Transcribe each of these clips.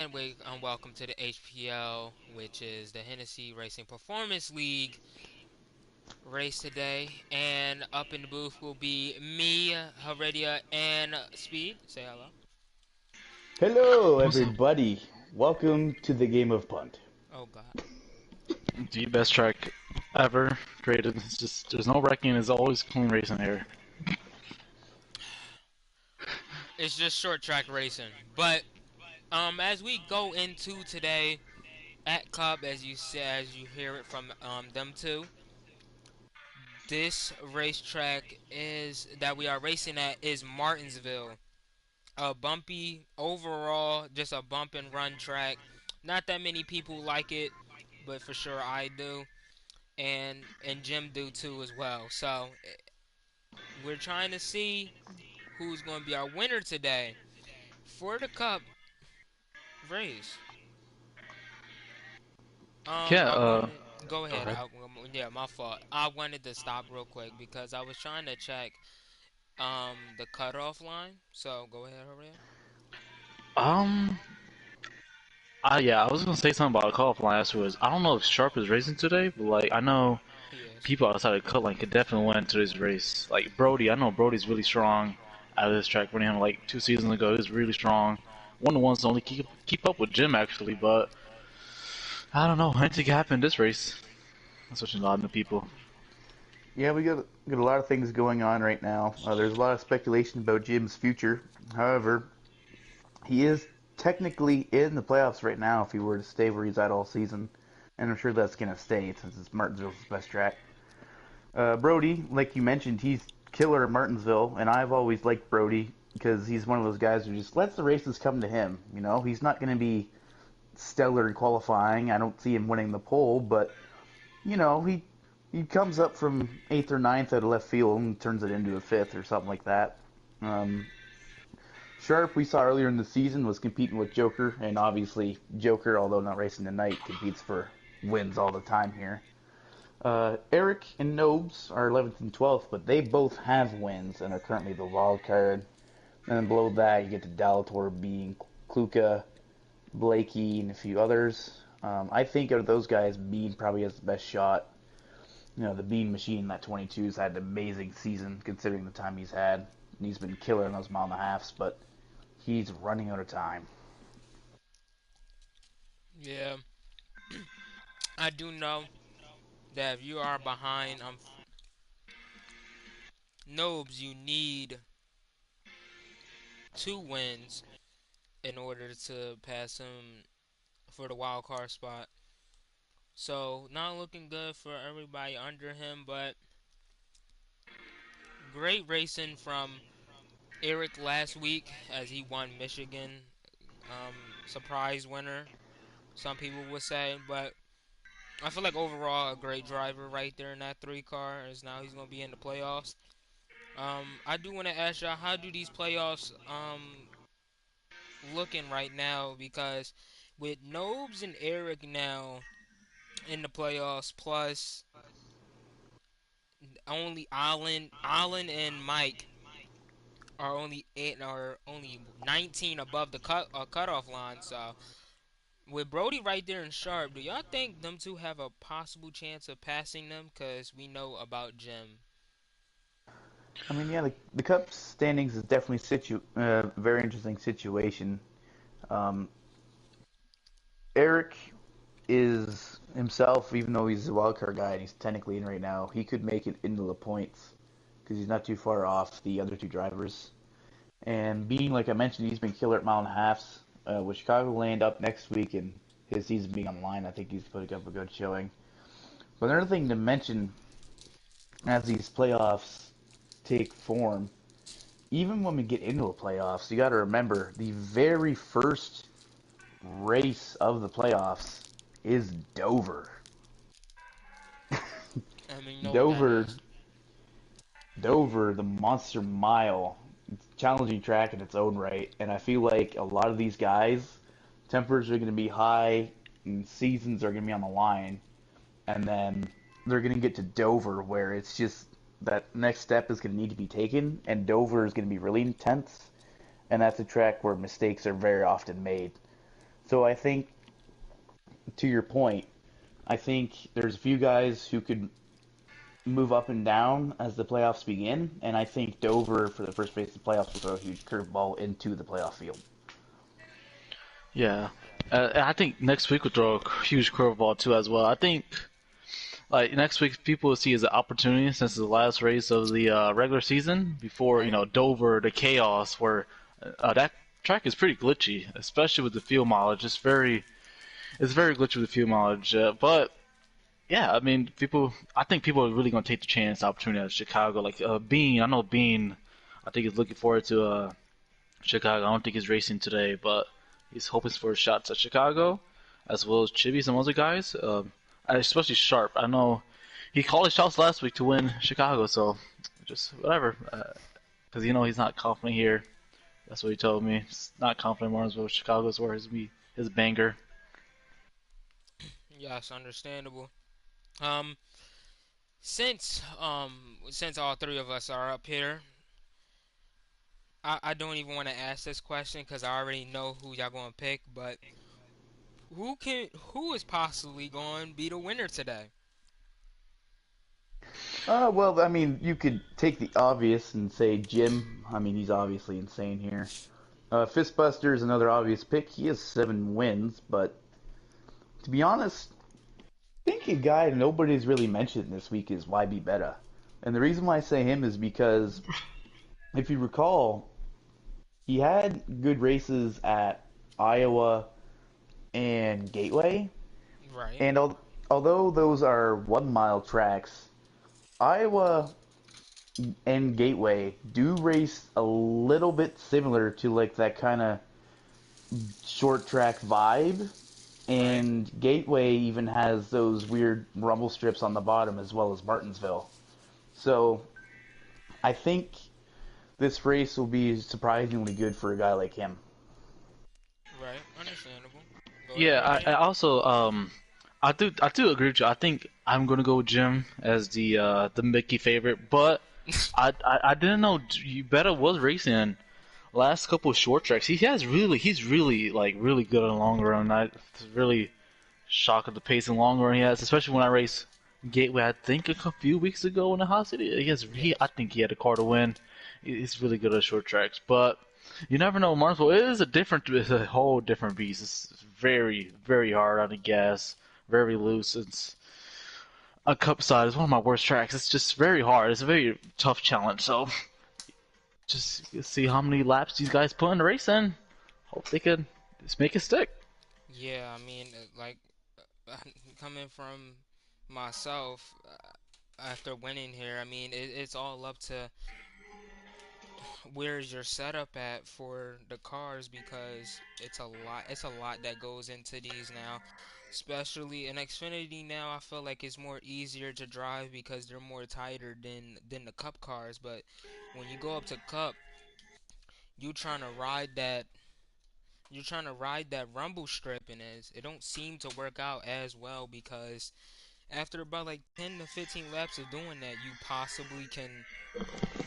Welcome to the HPL, which is the Hennessy Racing Performance League race today. And up in the booth will be me, Heredia, and Speed. Say hello. Hello, What's up? everybody. Welcome to the game of punt. Oh God, The best track ever created. It's just there's no wrecking. It's always clean racing here. it's just short track racing. But as we go into today at Cup, as you say, as you hear it from them two, this racetrack is that we are racing at is Martinsville. A bumpy overall, just a bump and run track. Not that many people like it, but for sure I do, and Jim do too as well. So we're trying to see who's going to be our winner today for the Cup race. Yeah. I wanted go Go ahead. ahead. Yeah, my fault. I wanted to stop real quick because I was trying to check the cutoff line. So go ahead, Horia. Um. Yeah. I was gonna say something about a call line afterwards. I don't know if Sharp is racing today, but like I know He is. people outside the cut line could definitely win today's race. Like Brody, I know Brody's really strong out of this track. Running him like 2 seasons ago, he was really strong. One of the ones to only keep up with Jim actually, but I don't know. Anything can happen in this race. That's such a lot of new people. Yeah, we got a lot of things going on right now. There's a lot of speculation about Jim's future. However, he is technically in the playoffs right now if he were to stay where he's at all season, and I'm sure that's gonna stay since it's Martinsville's best track. Brody, like you mentioned, he's killer at Martinsville, and I've always liked Brody because he's one of those guys who just lets the races come to him. You know, he's not going to be stellar in qualifying. I don't see him winning the pole, but he comes up from eighth or ninth out of left field and turns it into a fifth or something like that. Um, Sharp, we saw earlier in the season, was competing with Joker, and obviously Joker, although not racing tonight, competes for wins all the time here. Eric and Nobes are 11th and 12th, but they both have wins and are currently the wild card. And then below that, you get to Dalator being Kluka, Blakey, and a few others. I think out of those guys, Bean probably has the best shot. You know, the Bean machine, that 22's had an amazing season considering the time he's had. And he's been killer in those mile and a halfs, but he's running out of time. Yeah, I do know that if you are behind Nobes, you need 2 wins in order to pass him for the wild card spot. So not looking good for everybody under him, but great racing from Eric last week as he won Michigan. Surprise winner, some people would say, but I feel like overall a great driver right there in that 3 car as now he's gonna be in the playoffs. I do want to ask y'all, how do these playoffs looking right now? Because with Nobes and Eric now in the playoffs, plus only Allen and Mike are only 19 above the cutoff line. So with Brody right there and Sharp, do y'all think them two have a possible chance of passing them? Cause we know about Jim. I mean, yeah, the Cup standings is definitely very interesting situation. Um, Eric is himself, even though he's a wildcard guy and he's technically in right now, he could make it into the points because he's not too far off the other two drivers. And being, like I mentioned, he's been killer at mile and a halfs. With Chicago land up next week and his season being on the line, I think he's putting up a good showing. But another thing to mention as these playoffs take form, even when we get into the playoffs, you got to remember the very first race of the playoffs is Dover. I mean, you know what that Dover, is. Dover, the Monster Mile, it's a challenging track in its own right, and I feel like a lot of these guys, tempers are going to be high, and seasons are going to be on the line, and then they're going to get to Dover where it's just that next step is going to need to be taken, and Dover is going to be really intense, and that's a track where mistakes are very often made. So I think, to your point, I think there's a few guys who could move up and down as the playoffs begin, and I think Dover for the first phase of the playoffs will throw a huge curveball into the playoff field. Yeah. I think next week will throw a huge curveball too as well. I think like next week people will see as an opportunity since it's the last race of the regular season before Right. Dover the chaos where that track is pretty glitchy, especially with the fuel mileage. It's very glitchy with the fuel mileage, but yeah, I mean I think people are really gonna take the chance opportunity at Chicago. Like Bean, I know Bean, I think is looking forward to Chicago. I don't think he's racing today, but he's hoping for shots at Chicago, as well as Chibi, some other guys, especially Sharp. I know he called his shots last week to win Chicago, so just whatever. Because he's not confident here. That's what he told me. He's not confident in Martinsville. Chicago's where his banger. Yes, understandable. Um, since all three of us are up here, I don't even want to ask this question because I already know who y'all gonna pick. But who is possibly going to be the winner today? Well, I mean, you could take the obvious and say Jim. I mean, he's obviously insane here. Fistbuster is another obvious pick. He has 7 wins, but to be honest, I think a guy nobody's really mentioned this week is YB Beta. And the reason why I say him is because, if you recall, he had good races at Iowa and Gateway. Right. And although those are 1 mile tracks, Iowa and Gateway do race a little bit similar to like that kind of short track vibe. Right. And Gateway even has those weird rumble strips on the bottom as well as Martinsville. So I think this race will be surprisingly good for a guy like him. Right. Understandable. Go ahead, Yeah, I Ryan. also I do agree with you. I think I'm gonna go with Jim as the Mickey favorite, but I didn't know you better was racing last couple of short tracks. He's really like really good in the long run. I was really shocked at the pace in the long run he has, especially when I race Gateway. I think a few weeks ago in the hot city. I Yes. think he had a car to win. He's really good at short tracks, but you never know. Martinsville it's a whole different beast. It's very very hard on the gas, very loose. It's a cup side is one of my worst tracks. It's just very hard. It's a very tough challenge. So just see how many laps these guys put in the race in. Hope they could just make it stick. Yeah. I mean, like coming from myself after winning here, I mean, it's all up to where's your setup at for the cars because it's a lot that goes into these now, especially in Xfinity now. I feel like it's more easier to drive because they're more tighter than the cup cars. But when you go up to cup, you trying to ride that you're trying to ride that rumble strip, and it don't seem to work out as well because after about like 10 to 15 laps of doing that, you possibly can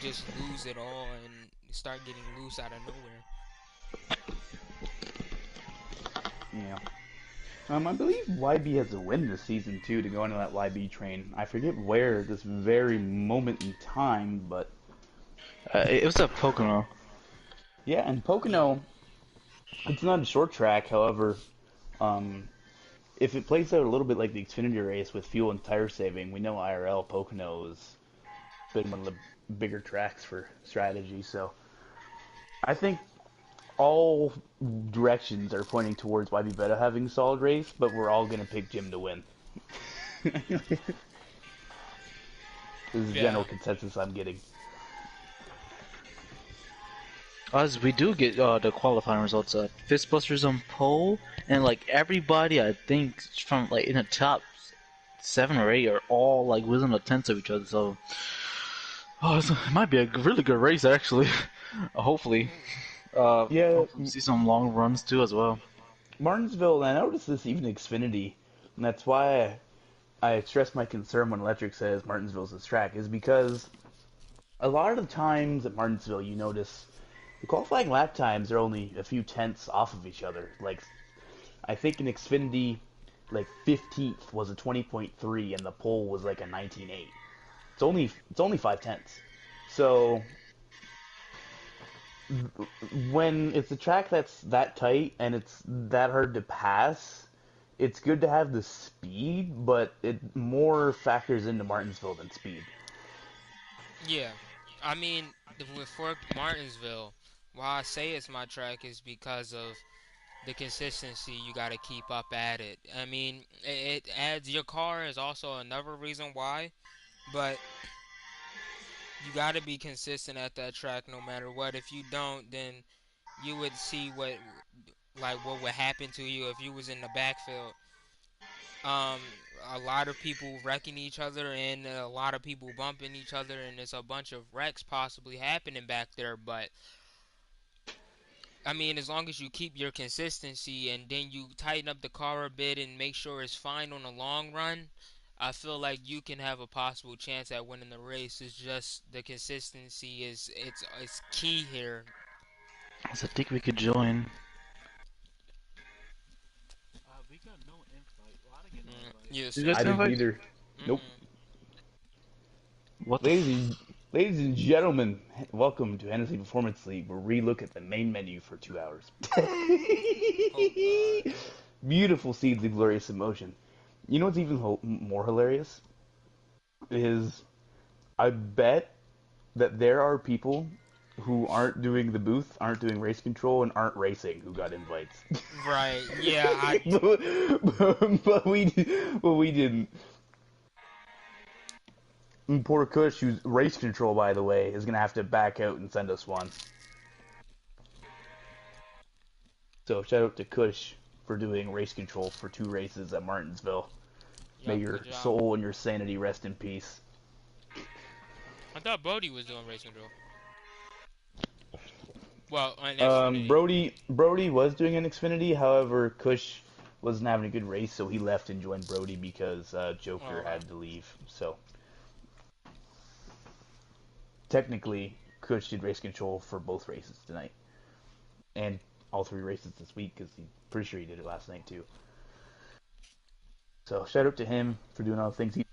just lose it all and start getting loose out of nowhere. Yeah. I believe YB has a win this season too to go into that YB train. I forget where at this very moment in time, but It was at Pocono. yeah. And Yeah. Pocono, it's not a short track. However, um, if it plays out a little bit like the Xfinity race with fuel and tire saving, we know IRL Pocono has been one of the bigger tracks for strategy. So I think all directions are pointing towards YB Beta having a solid race, but we're all gonna pick Jim to win. This is the general Yeah. consensus I'm getting. As we do get the qualifying results, Fistbusters on pole, and like everybody, I think from like in the top 7 or 8 are all like within a tenth of each other. So, it might be a really good race actually. Hopefully, Yeah, hopefully we see some long runs too as well. Martinsville, and I noticed this even Xfinity, and that's why I express my concern when Electric says Martinsville's this track, is because a lot of the times at Martinsville you notice the qualifying lap times are only a few tenths off of each other. Like I think in Xfinity, like 15th was a 20.3, and the pole was like a 19.8. It's only 5 tenths. So when it's a track that's that tight and it's that hard to pass, it's good to have the speed, but it more factors into Martinsville than speed. Yeah, I mean, with Fort Martinsville, why I say it's my track is because of the consistency you got to keep up at it. I mean, it adds your car is also another reason why, but you got to be consistent at that track no matter what. If you don't, then you would see what would happen to you if you was in the backfield. A lot of people wrecking each other and a lot of people bumping each other, and there's a bunch of wrecks possibly happening back there. But I mean, as long as you keep your consistency and then you tighten up the car a bit and make sure it's fine on the long run, I feel like you can have a possible chance at winning the race. It's just the consistency is key here. So I think we could join. We got no invite. Well, I didn't get no invite. Yeah, You same guys I get didn't here. invites? either. Nope. Mm-mm. What the Ladies and gentlemen, welcome to Hennessy Performance League, where we look at the main menu for 2 hours. Oh God. Beautiful seeds of glorious emotion. You know what's even more hilarious? Is I bet that there are people who aren't doing the booth, aren't doing race control, and aren't racing who got invites. Right. Yeah. I. but we didn't. And poor Kush, who's race control, by the way, is gonna have to back out and send us one. So shout out to Kush for doing race control for 2 races at Martinsville. May Yup. Good your job. soul and your sanity rest in peace. I thought Brody was doing race control. Well, on Xfinity. Brody was doing an Xfinity, however, Kush wasn't having a good race, so he left and joined Brody because Oh, Joker okay. had to leave. So technically, Kush did race control for both races tonight, and all 3 races this week because he's pretty sure he did it last night too. So shout out to him for doing all the things he.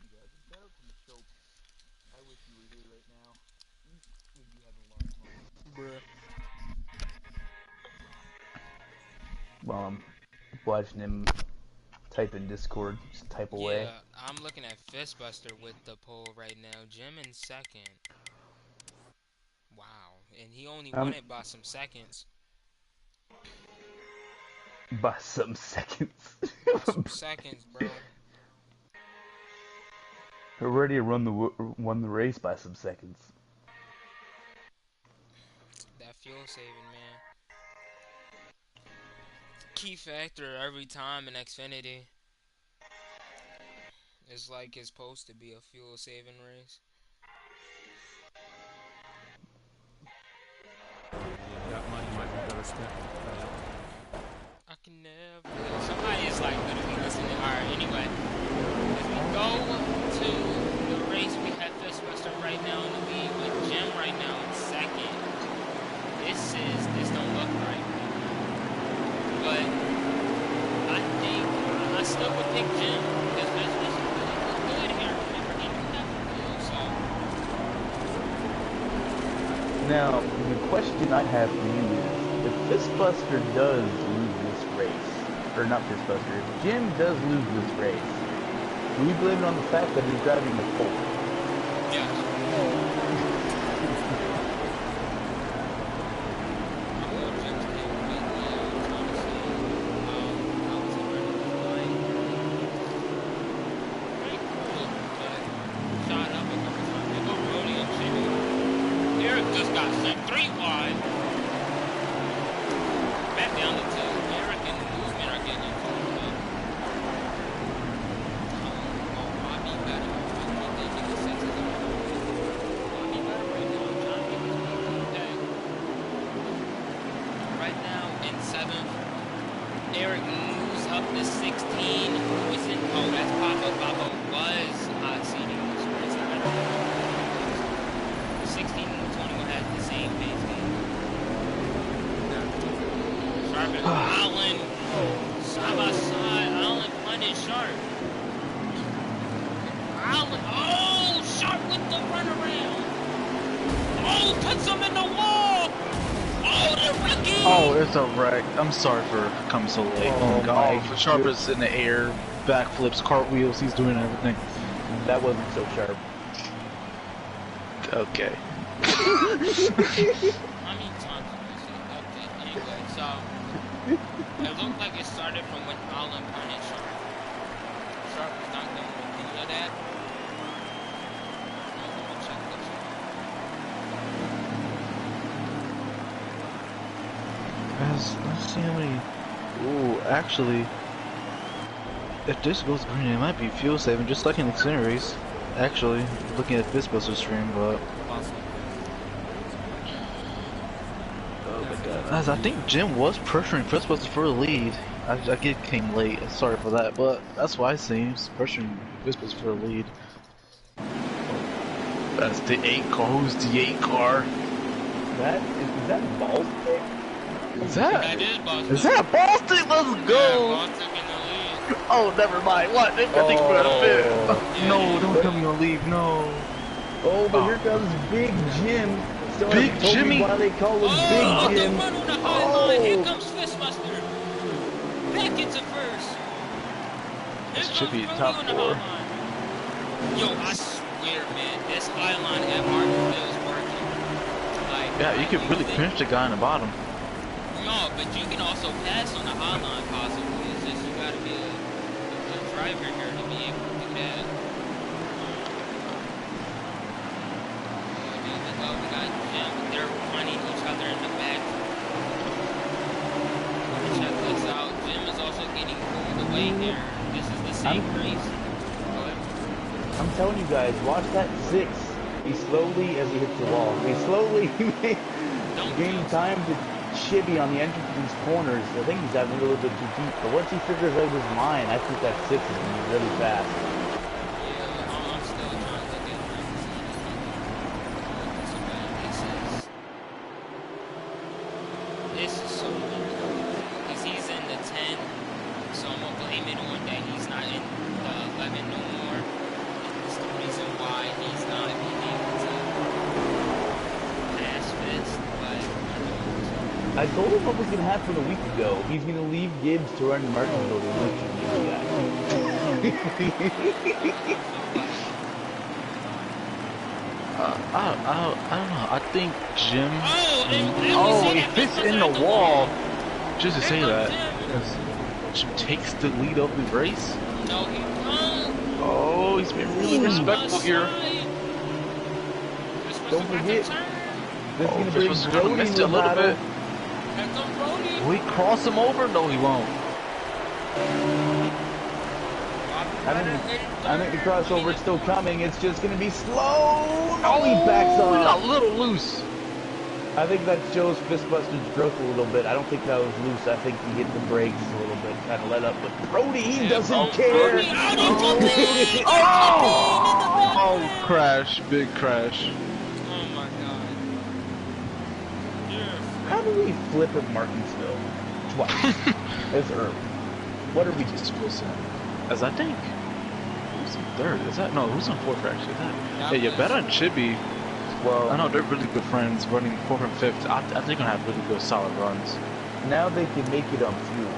Bruh. While I'm watching him type in Discord, just type away. Yeah, I'm looking at Fistbuster with the pole right now. Jim in second. Wow, and he only won Um, it by some seconds. by some seconds. By some seconds, bro. Already won the race by some seconds. That fuel saving, man. Key factor every time in Xfinity. It's like it's supposed to be a fuel saving race. That might be better step. I can never. Somebody is like literally listening. Alright, anyway. As we go to the race, we have Fistbuster right now in the lead with Jim right now in second. This don't look right. But I think I still would pick Jim because Fistbuster really look good here. Remember, he do have a wheel, so. Now, the question I have for you is, if Fistbuster does lose this race, or not Fistbuster, if Jim does lose this race, do we blame it on the fact that he's driving the pole? Yes. Just got sent 3 wide. Back down to 2. Eric and Movement are getting into it. Robbie better. I think he was 6 Robbie better right now. I'm trying to get his people back. Right now in 7th. Eric moves up to 16. Who is in? Oh, that's Papa. Papa was hot seating this race. I don't know. 16 and 21 has the same pace game. Sharp and Allen. How about punishing Sharp. Allen, oh, Sharp with the runaround. Oh, puts him in the wall. Oh, the rookie. Oh, it's a wreck. I'm sorry for coming so late. Oh my god. Oh, Sharp is in the air, backflips, cartwheels. He's doing everything. That wasn't so sharp. Okay. How many times did I say? Okay, anyway, so it looked like it started from when Allen punished Sharp. Sharp was not going to do that. I'm going to check this out. Let's see how many. Ooh, actually, if this goes green, it might be fuel saving, just like in the Xfinity race. Actually, looking at this Buster stream, but. Oh my god. As I think Jim was pressuring Fistbusters for the lead. I came late, sorry for that, but that's why it seems. Pressuring Fistbusters for the lead. That's the 8 car. Who's the 8 car? Is that ball stick? Is that Boston? Let's go! Oh, never mind. What? I think we're gonna fit. No, don't tell me you'll leave. No. Oh, but here comes Big Jim. Still Big hasn't told me Jimmy. why they call him Big Jim. Run on the high line. Here comes Fistbuster. Back into first. This should be top 4. Yo, I swear, man, this high line at Martinsville is working. Like, Yeah, you could really pinch the guy in the bottom. No, but you can also pass on the high line possibly. It's just you gotta be a driver here to be able to do that. We got Jim. They're running each other in the back. Check this out. Jim is also getting pulled away here. This is the same race. Go ahead. I'm telling you guys, watch that 6. He slowly, as he hits the wall, he slowly gains time to shibby on the entrance of these corners. I think he's having a little bit too deep, but once he figures out his line, I think that 6 is going to be really fast. Yeah, I'm still trying to look at this is so weird. Because he's in the 10, so I'm going to blame it on that he's not in the 11 no more. It's the reason why he's not being able to pass fist, but I told him what was going to happen a week ago. He's going to leave Gibbs to run Martinsville to I don't know. I think Jim. Oh, he fits in the wall. Just to say that, because Jim takes the lead of the race. No, he won't. Oh, he's been really respectful here. Don't forget, this is going to bring Fist was Brody missed it a little bit. Here comes Brody. Will he cross him over? No, he won't. I think the crossover is still coming. It's just going to be slow. No, he backs He got off. a little loose. I think that shows Fistbuster's growth a little bit. I don't think that was loose. I think he hit the brakes a little bit, kind of let up. But Brody, he doesn't care. Oh, crash. Big crash. Oh my god. How do we flip at Martinsville? Twice. As Herb. What are we just As I think. Who's in third? Is that? No, who's in fourth actually? Yeah, you bet on Chibi. Well, I know they're really good friends running fourth and fifth. I think they're gonna have really good solid runs. now they can make it on fuel.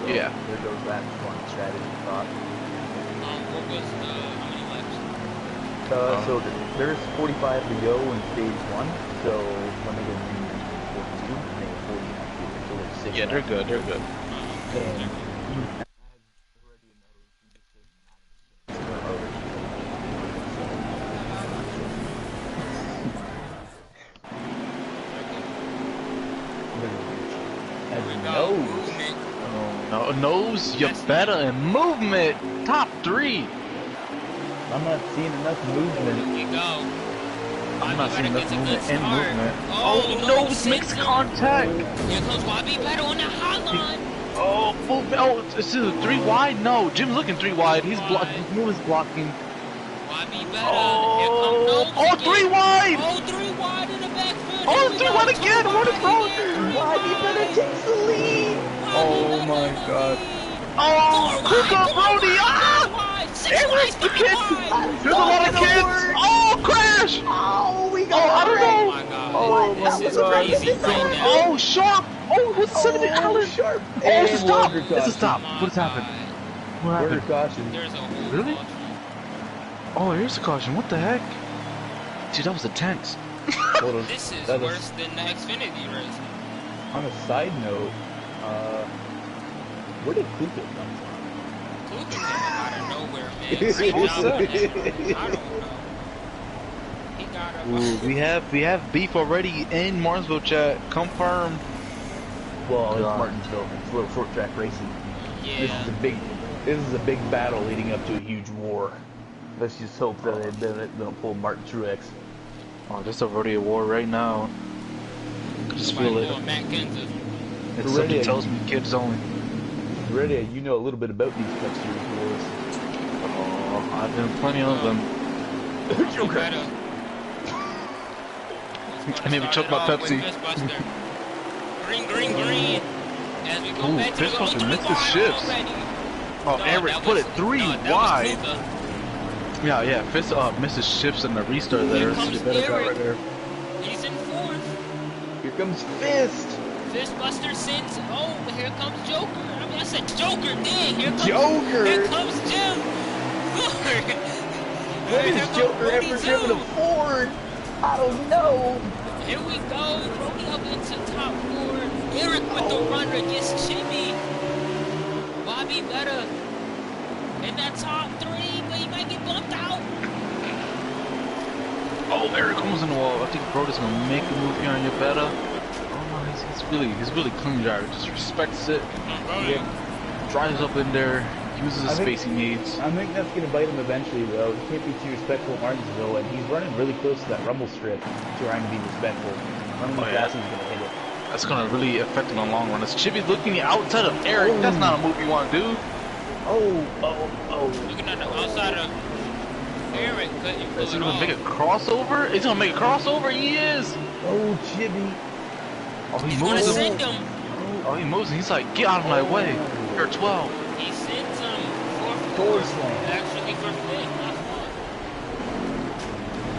So Yeah. There goes that fun strategy thought. What was the, how many laps? So there's 45 to go in stage 1. So when they get to 42, they get 40 on fuel. So there's 6 Yeah, they're good. They're good. And No, nose, you better, and movement. Top 3. I'm not seeing enough movement. Here you go. I'm not seeing enough movement and start. movement. Oh, Nose makes contact. Here comes Bobby Better on the high line. Oh, movement. Oh, it's 3 wide. No, Jim's looking 3 wide. He's blocking. Movement's blocking. Bobby Better. Oh, Here comes 3 wide. Oh, 3 wide in the backfield. Oh, 3 wide again. What is wrong? Bobby Better takes the lead. Oh my god. Oh, go, Brody! Ah! Eric's the kid! There's a lot of kids! Oh, crash! Oh, we Oh, got I don't Oh know! my god. Oh This my is god. crazy right now. Oh, Sharp! Oh, who's 70 Allen? Sharp. Oh, it's a And we're stop! under It's a caution. stop! My What has happened? god. What We're under happened? caution. There's a whole Really? caution. Oh, here's a caution. What the heck? Dude, that was intense. Hold on. This is That worse than the Xfinity race. On a side note, where did Kluka come Kluka came up out of nowhere, man. from? Great job on him. I don't know. He got up. Ooh, we have beef already in Martinsville, chat. Confirmed. Well, it's God. Martinsville. It's a little short track racing. This Yeah. is a big battle leading up to a huge war. Let's just hope that they don't pull Martin Truex. Oh, there's already a war right now. I just feel Somebody it. doing Matt Kenseth. It's something tells me kids only. Ready? You know a little bit about these Cup Series wars. Oh, I've been plenty of them. Joker. I maybe choke my Pepsi. Green, green, green. As we go Ooh, back to the Fistbuster three missed his wide shifts. already. Oh, No, Eric that put was- it three no, that was wide. Kluka. Yeah, Fist misses shifts in the restart there. Here So comes you better got Eric. right there. He's in fourth. Here comes Fist. Fistbuster sends. Oh, here comes Joker. I mean, I said Joker. Dang, here comes Joker. Here comes Jim. Lord. What Here is comes Joker Brody ever driven a too. Ford? I don't know. Here we go. Brody up into top four. Eric with the runner against Jimmy. Bobby better in that top three, but he might get bumped out. Oh, Eric almost in the wall. I think Brody's gonna make a move here on your better. Oh no, he's really clean driver. Just respects it. Yeah. Drives up in there. Uses the I think- space he needs. I think that's going to bite him eventually, though. He can't be too respectful at Martinsville, and he's running really close to that rumble strip, trying to be respectful. Running Oh, the yeah. fast, he's going to hit it. That's gonna really affect him in the long run. As Chippy's looking outside of Eric, that's not a move you want to do. Oh. Looking at the outside of Eric, couldn't pull Is he it gonna off. make a crossover? Is he gonna make a crossover? He is. Oh, Chibi. Oh, he He's gonna moves. send him. Oh, he moves. And he's like, get out of my way. You're 12. He sends him for Door fourth. slam. Actually, for fifth, not fourth.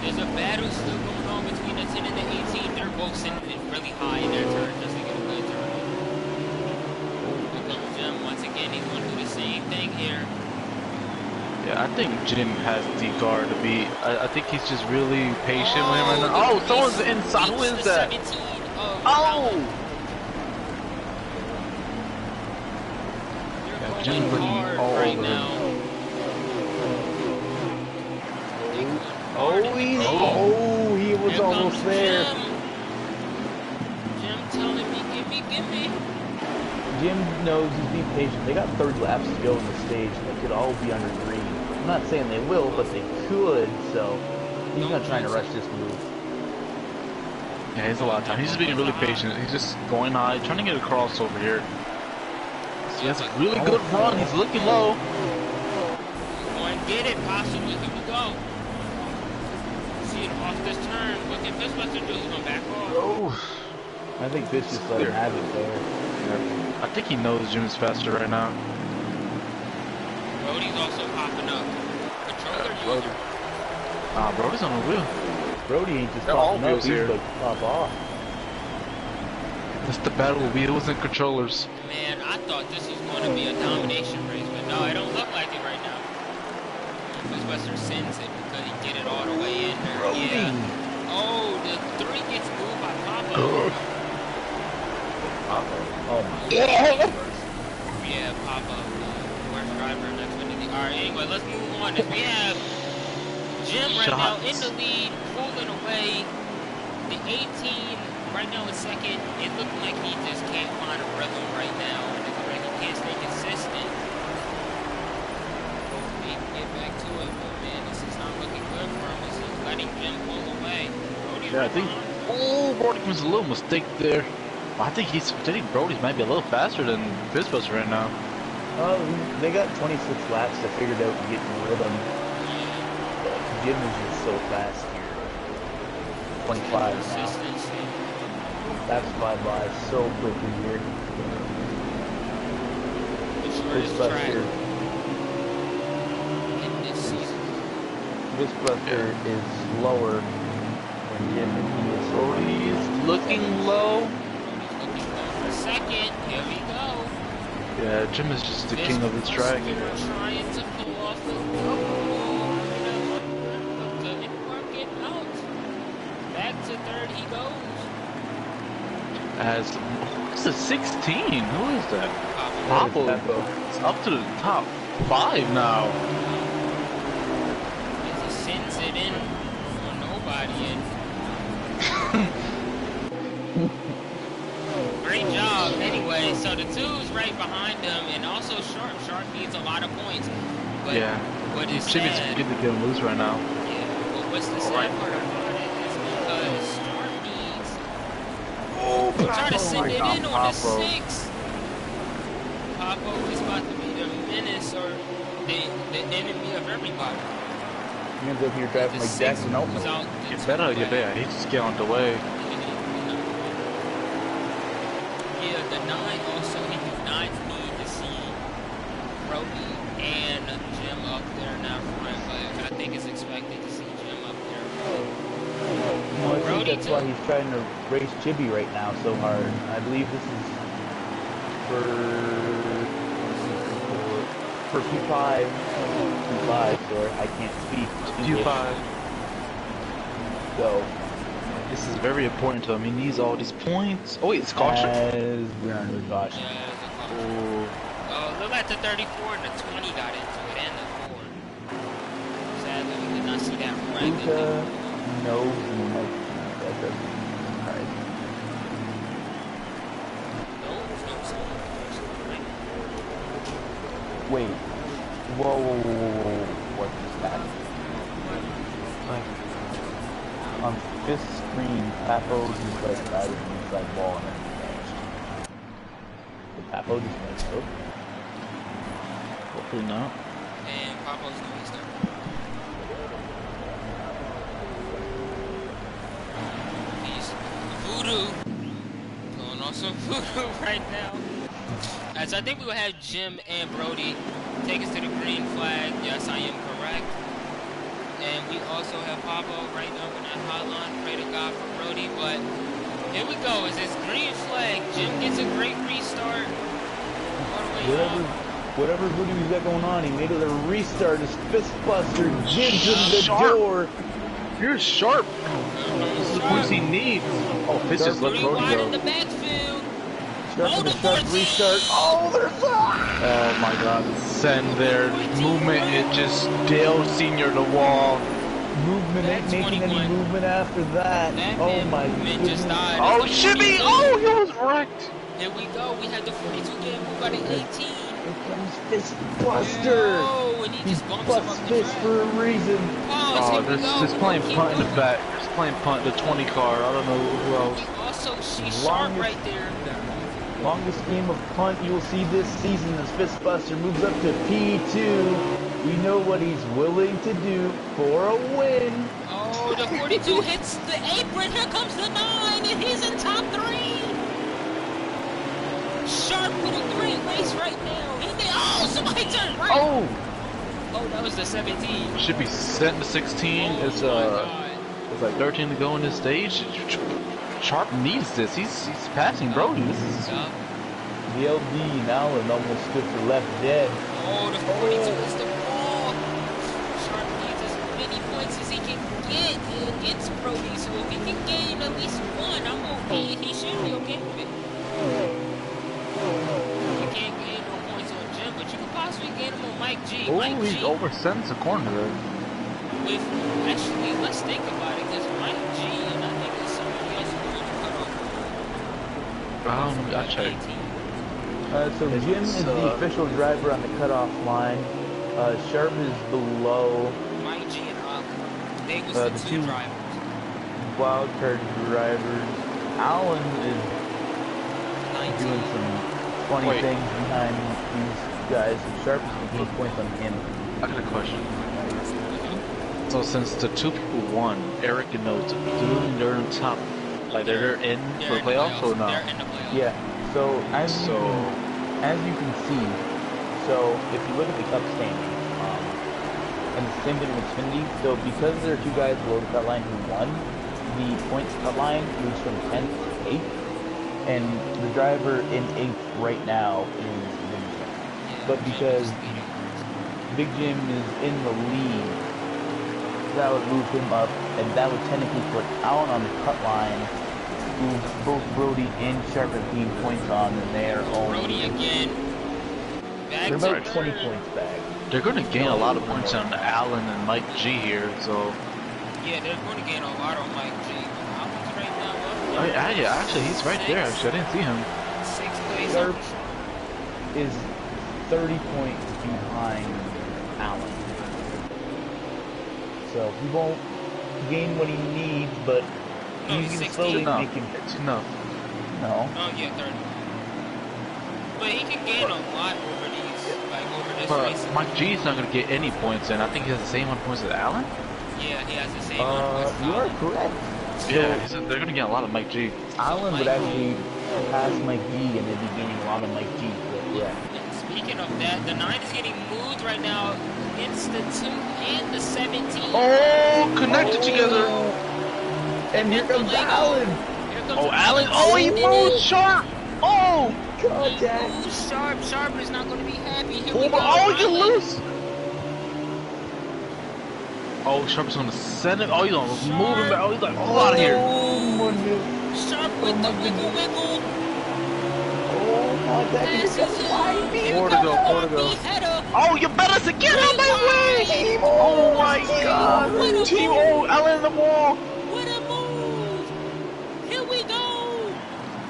There's a battle still going on between the 10 and the 18. They're both sending it really high in their turn just to get a good turn. Here comes Jim once again. He's gonna do the same thing here. Yeah, I think Jim has the guard to beat. I think he's just really patient with him right now. Oh, someone's inside. Who is that? 17 of Oh! They're Yeah, going Jim putting hard all right over him. now. He was Here almost comes there. Jim telling me, give me. Jim knows he's being patient. They got third laps to go in the stage, and they could all be under green. I'm not saying they will, but they could, so he's not trying to rush this move. Yeah, he's a lot of time. He's just being really patient. He's just going high, trying to get a crossover here. So he has a really good run. He's looking low. Going to get it, possibly. Here we go. See it off this turn. What can Fistbuster do? He's going to back off. Oh. I think Fish just let him have it there. I think he knows Jim's faster right now. Brody's also popping up. Controller user. Brody's on the wheel. Brody ain't just They're all popping up, wheels he's here. about to pop off. That's the battle of wheels and controllers. Man, I thought this was going to be a domination race, but no, it don't look like it right now. Fistbuster sends it because he get it all the way in there. Brody. Yeah. Oh, the 3 gets moved by Papa. Oh my. Yeah, Papa, worst driver in Xfinity. Alright, anyway, let's move on. As we have Jim right now in the lead, pulling away. The 18 right now is second. It looks like he just can't find a rhythm right now. And it's like he can't stay consistent. Hopefully he can get back to it. But man, this is not looking good for him. This is letting Jim pull away. Brody's Yeah, I right think. behind. Oh, Brody makes a little mistake there. I think Brody's might be a little faster than Fistbuster right now. Oh, they got 26 laps to figure it out and get in rhythm. Jim is just so fast here. 25 now. Consistency. Laps fly by so quickly here. The shortest track. Fistbuster Fistbuster is slower than Jim, and he is Brody's looking low. Brody's looking low for second. Here we go. Yeah, Jim is just the king of this track. Fistbuster trying to pull off the but couldn't work it out. Back to third he goes. As what's the 16? Who is that? Papo. It's up to the top 5 now. As he sends it in for nobody. Great job. Anyway, so the two's right behind him, and also Sharp. Sharp needs a lot of points. But Yeah. what is Jimmy's sad? getting to get him loose right now. Yeah. But what's the sad part about it is because Sharp needs to try to send it in on the 6. Papo is about to be the menace or the enemy of everybody. He ends up here driving like Jackson Altman. You better, he just get on the way. Yeah, the 9 also, he do not need to see Brody and Jim up there now front, but I think it's expected to see Jim up there. I think that's why he's trying to race Chibi right now so hard. I believe this is for Q5, or I can't speak. Q5. So, this is very important to him. He needs all these points. Oh wait, it's caution? As we're under caution. Yeah, it's a caution. Oh. Look at the 34 and the 20 got into it, and the 4. Sadly, we did not see that right. No, that doesn't. Alright. No solo person, right? Wait. Whoa. What is that? On this screen, Papo just like riding the inside wall and then vanished. Did Papo just make it? Hopefully not. And Papo's doing stuff. He's voodoo. Pulling on some voodoo right now. As I think we will have Jim and Brody take us to the green flag. Yes, I am correct. And we also have Papo right over in that hotline. Pray to God for Brody. But here we go. It's this green flag. Jim gets a great restart. All the way up. Whatever voodoo he's got going on, he made it a restart. His Fistbuster gives him the door. You're sharp. This is the points he needs. Oh, Fist just let Brody wide go. in the backfield. Sharp with a sharp restart. Oh, there's Oh my god. Send their movement. It just Dale Senior the wall. movement ain't making any movement after that. Oh my goodness. Just died. Oh, shimmy! Oh, he was wrecked. Here we go. We had the 42 getting moved by the 18. Here comes Fistbuster. Oh, and he just bumps him busts up the Fist track. for a reason. Oh, this playing punt in the back. Just playing punt, the 20 car. I don't know who else. We also see Sharp right there. Longest game of punt you will see this season as Fistbuster moves up to P2. We know what he's willing to do for a win. Oh, the 42 hits the apron. Here comes the 9, and he's in top 3. Sharp with a great race right now. Somebody turned right. Oh, that was the 17. should be sent to 16. It's like 13 to go in this stage. Sharp needs this. He's passing Brody. This is The LD now and almost stood for left dead. Oh, the 42 is the ball. Sharp needs as many points as he can get against Brody. So if he can gain at least 1, I'm okay. He should be okay with it. You can't gain no points on Jim, but you can possibly gain them on Mike G. Oh, Mike he's G oversends the corner there. actually, let's think about it, because Mike G and I think there's somebody else who's going to cut off. I'll check. So Jim is the official driver on the cutoff line. Sharp is below. Mike G and they was the two drivers. Wildcard drivers. Allen is doing some funny things behind these guys. Sharp is making points on him. I got a question. So since the 2 people won, Eric and those, they're on top, like they're in for the playoffs or not? They're in the playoffs. Yeah. So as you can see, so if you look at the cup standings, and the same thing with Xfinity. So because there are two guys below the cut line who won, the points cut line moves from 10th to 8th, and the driver in 8th right now is Big Jim. Yeah, But Jim because is leading first. Big Jim is in the lead, that would move him up, and that would technically put Allen on the cut line, who both Brody and Sharp have gained points on, and they are only... Brody again. Back They're to about 20 third. points back. They're going to gain a lot of points on Allen and Mike G here, so... Yeah, they're going to gain a lot on Mike G. Allen's right now up yeah, actually, he's right there. Actually, I didn't see him. 6th place. Sharp is 30 points behind Allen. So he won't gain what he needs, but No, he's he's going to 16. slowly No, make him... it's enough. No. Oh, yeah, 30. But he can gain a lot over these, like over this But race. Mike G is not going to get any points, and I think he has the same amount of points as Allen. Yeah, he has the same amount of You are points. correct. Yeah, they're going to get a lot of Mike G. Allen would actually pass Mike G, and they'd be gaining a lot of Mike G. But yeah. Speaking of that, the 9 is getting moved right now against the 2 and the 17. Oh, connected together. And here comes Allen. Here comes Oh, Allen. Oh, he moved Sharp. Oh. Contact. He moves Sharp. Sharp is not going to be happy. Here we Oh, go. oh, you Allen. lose. Oh, Sharp's on the center. Oh, he's on moving back. Oh, he's like, oh, out of here. Oh, my goodness. Sharp with the wiggle wiggle. Oh, contact. This is it. Four to go, four to go. Header. Oh, you better get out of my way. Oh, my God. What a Team move. O, Allen in the wall. What a move. Here we go.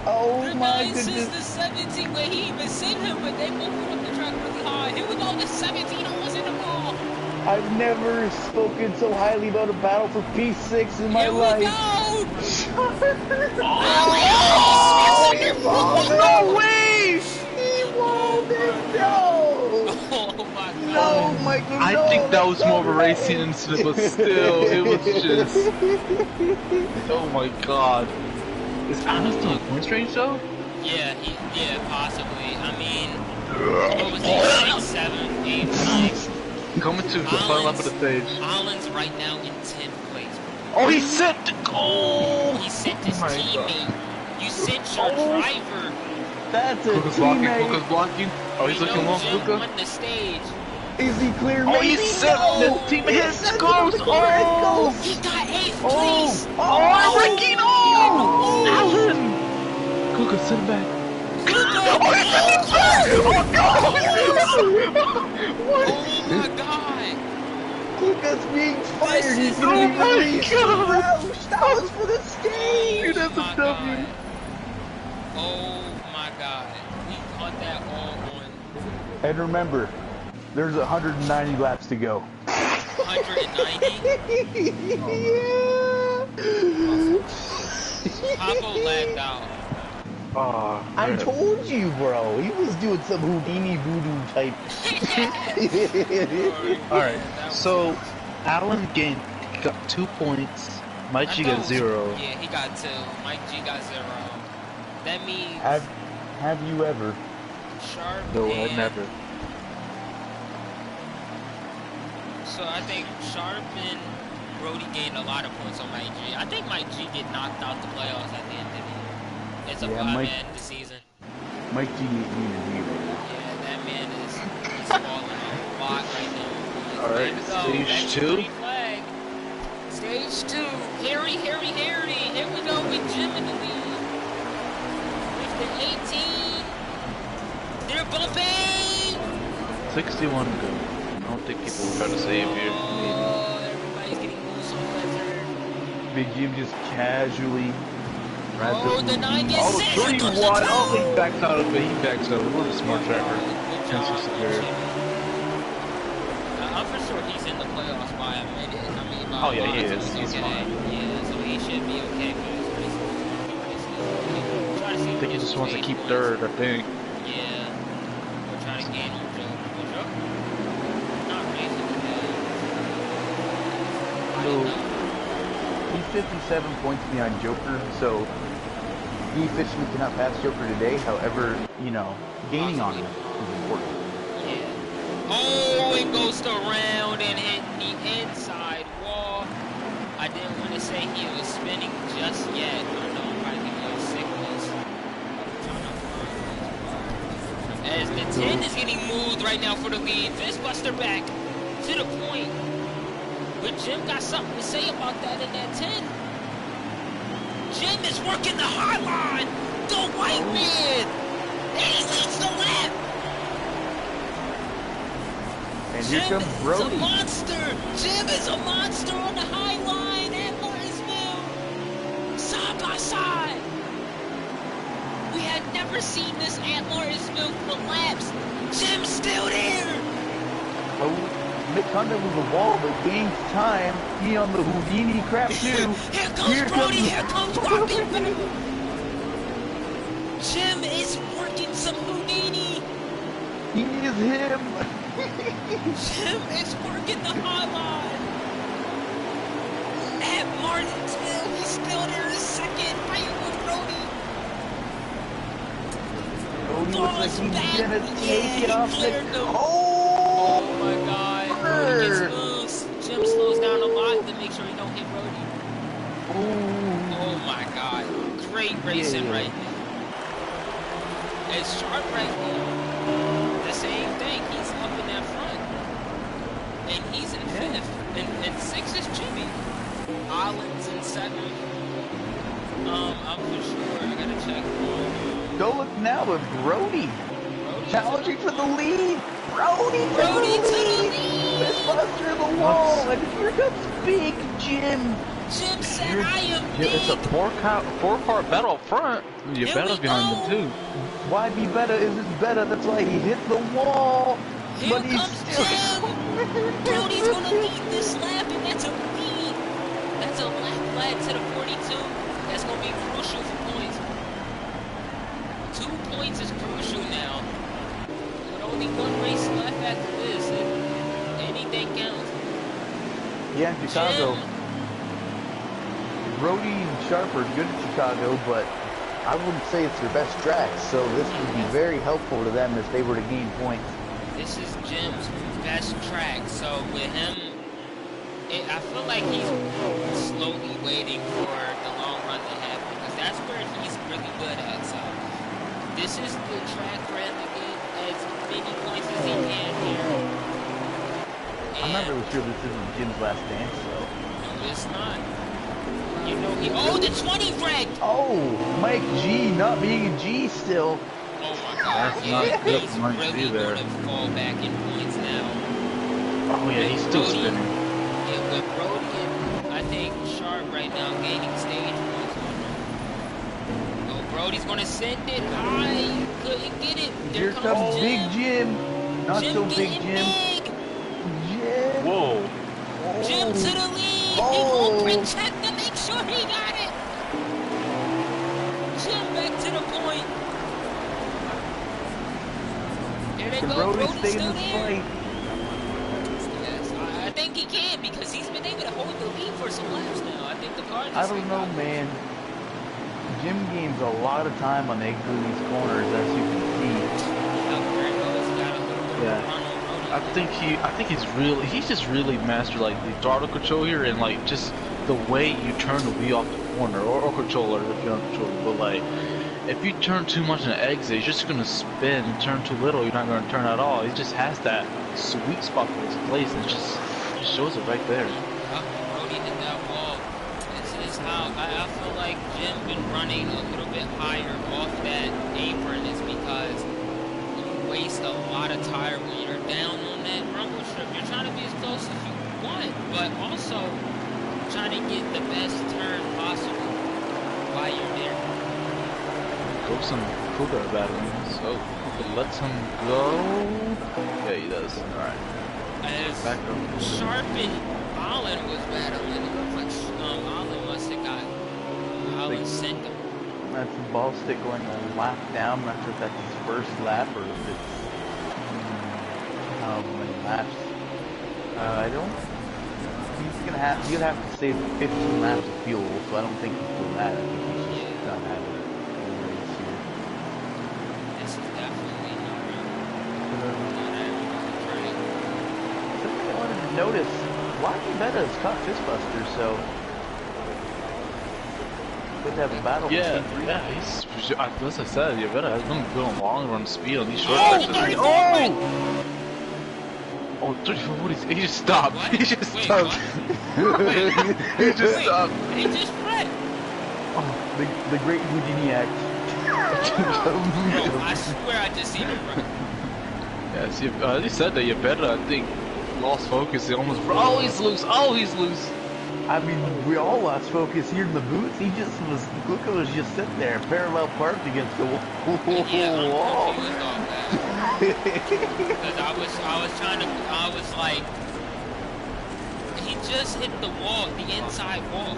Oh, The my 9 says goodness. the 17 where he even sent him, but they both put up the track really high. Here we go. The 17 almost in the ball. I've never spoken so highly about a battle for P6 in my Here we life. go. Oh, no way. He won it. No. Oh my god. No, Michael, I no, think that that's was more of a not racing right. incident, but still, it was just... Oh my God. Is Allen still in points range though? Yeah, possibly. I mean, what was he? 6, 7, 8, 9. Coming to the final lap of the stage. Allen's right now in 10th place. Oh, he sent the goal! He sent his Oh my teammate. You sent your driver. That's a Luka's blocking, teammate. Luka's blocking. Oh, he's We looking know long, Jim Luka. won the stage. Is he clear? Oh, he Maybe? sent No. his teammate his Sent goals! him to corner. It Oh! goes. He got 8th Oh, place. Oh, Ricky, no! Allen! Luka, send him back. Oh, he sent him back! Oh, no! What? Oh my god. Luka's being fired. This He's is- gonna Oh be my released. God. Roush, that was for the stage. Dude, that's a My W. God. Oh my god. We caught that all on And remember, there's 190 laps to go. 190. Yeah. Paco lagged out. Oh, I man. told you, bro. He was doing some Houdini voodoo type. Alright, so Allen got 2 points. Mike G got 0. Yeah, he got 2. Mike G got 0. That means Have you ever? Sharp No, I and... never. So I think Sharp and Brody gained a lot of points on Mike G. I think Mike G get knocked out the playoffs at the end of the year. It's a Yeah, bad Mike- man the season. Mike G needs to be right now. Yeah, that man is he's falling a lot right now. Alright, Here we go. stage That's 2. green flag. Stage 2. Harry. Here we go with Jim in the lead. With the 18. They're bumping. 61 to go. I don't think people will try to save here. Oh, everybody's getting loose on that turn. Big Jim just casually. Oh, the 9 gets Oh, sent. 3-1. Oh, he backs out of it. He backs out of it. What a smart tracker. Good job, Hennessy Superior. Jimmy. I'm for sure he's in the playoffs by a minute. I mean, by Oh, yeah, he a lot, is. so He's okay. fine. Yeah, so he should be okay for this race. Try to see I think he just wants to keep third, I think. Yeah. We're trying to gain on Joe. Joe? Not racing today. I So- don't know. He's 57 points behind Joker, so he officially cannot pass Joker today. However, you know, gaining on him is important. Yeah. Oh, it goes to round and hit inside wall. I didn't want to say he was spinning just yet. I don't know, probably a little sickness. As the 10 is getting moved right now for the lead. Fistbuster back to the point. But Jim got something to say about that in that 10. Jim is working the high line. The white man. And he leads the lap. And Jim here comes Brody. is a monster. Jim is a monster on the high line at Martinsville. Side by side. We had never seen this at Martinsville for laps. Jim's still there. Oh, Mick Honda with the wall, but gains time. He on the Houdini crap too. Here comes Brody. Here comes Rocky. Jim is working some Houdini. He is him. Jim is working the high line. At Martinsville, he's still there in second, fighting with Brody. Brody looks like he's gonna take it he off cleared the... them. Oh! Oh my God. Brody gets loose. Jim slows down a lot to make sure he don't hit Brody. Oh my God. Great racing right now. It's sharp right now. The same thing. He's up in that front. And he's in fifth. And sixth is Jimmy. Holland's in seventh. I'm for sure. I gotta check. Don't look now, but Brody challenging for the lead. Brody to the lead. Fistbuster the wall, and here comes Big Jim. Jim said, "I am big." It's a four-car battle up front. Your battle's behind them too. Why be better isn't better? That's why he hit the wall. Here But he's comes still... Jim. Brody's gonna lead this lap, and that's a lead. That's a lap flag to the 42. That's gonna be crucial for points. 2 points is crucial now. With only one race left after this, anything counts. Yeah, Chicago. Jim. Brody and Sharp are good at Chicago, but I wouldn't say it's their best track, so this would be very helpful to them if they were to gain points. This is Jim's best track, so with him, I feel like he's slowly waiting for the long run to happen, because that's where he's really good at, so this is the track for him to get as many points as he can here. I'm not really sure this isn't Jim's last dance, though. No, it's not. You know the 20 wrecked! Oh, Mike G not being a G still. Oh my God, That's not good he's for Mike G really there. gonna fall back in points now. Oh yeah, he's still Brody, spinning. Yeah, with Brody and I think Sharp right now gaining stage points on him. Oh, Brody's gonna send it high. Couldn't get it. There Here comes Jim. Big Jim. Not Jim so Big getting Jim. big. Jim. Whoa. Jim to the lead. Oh. He won't protect to make sure he got it. Jim back to the point. Here they Can go. Brody Brody's stay in still this there. fight? Yes, I think he can because he's been able to hold the lead for some laps now. I think the car just I don't know, man. Jim gains a lot of time on exiting these corners, as you can see. Yeah. I think he's just really mastered like the throttle control here and like just the way you turn the wheel off the corner or controller if you're on controller. But like if you turn too much in the exit, you're just gonna spin. And turn too little, you're not gonna turn at all. He just has that sweet spot for his place and just shows it right there. Brody hit that wall. This is how I feel like Jim been running a little bit higher off that apron is because waste a lot of tire when you're down on that rumble strip. You're trying to be as close as you want, but also trying to get the best turn possible while you're there. Go some Cougar battling, so if it lets him go. Yeah, he does. Alright. As Back up. Sharp and Allen was battling, it looks like Allen must have got Allen sent him. That's a ball stick going a lap down. I'm not sure if that's his first lap or if it's how many laps. I don't. He'll have to save 15 laps of fuel, so I don't think he's doing that. I think he's just done having a race here. This is definitely not Something I wanted to notice. Wacky Beta is caught Fistbuster, so good to have a battle Yeah, between three. yeah, he's, as I said, you better have him good on long run speed on these short Oh, tracks. 34 red. Oh, 34, what is, he just stopped. What? He just Wait, stopped. what? Wait, He just wait. stopped. He just red. Oh, the great Houdini act. Bro, I swear I just seen him run. Yeah, see, he said that you better, I think, lost focus. He almost, oh, he's loose. Oh, he's loose. I mean, we all lost focus here in the booth. He just was, Luca was just sitting there, parallel parked against the wall. Yeah, I'm confused off that. Because I was trying to, I was like, he just hit the wall, the inside wall.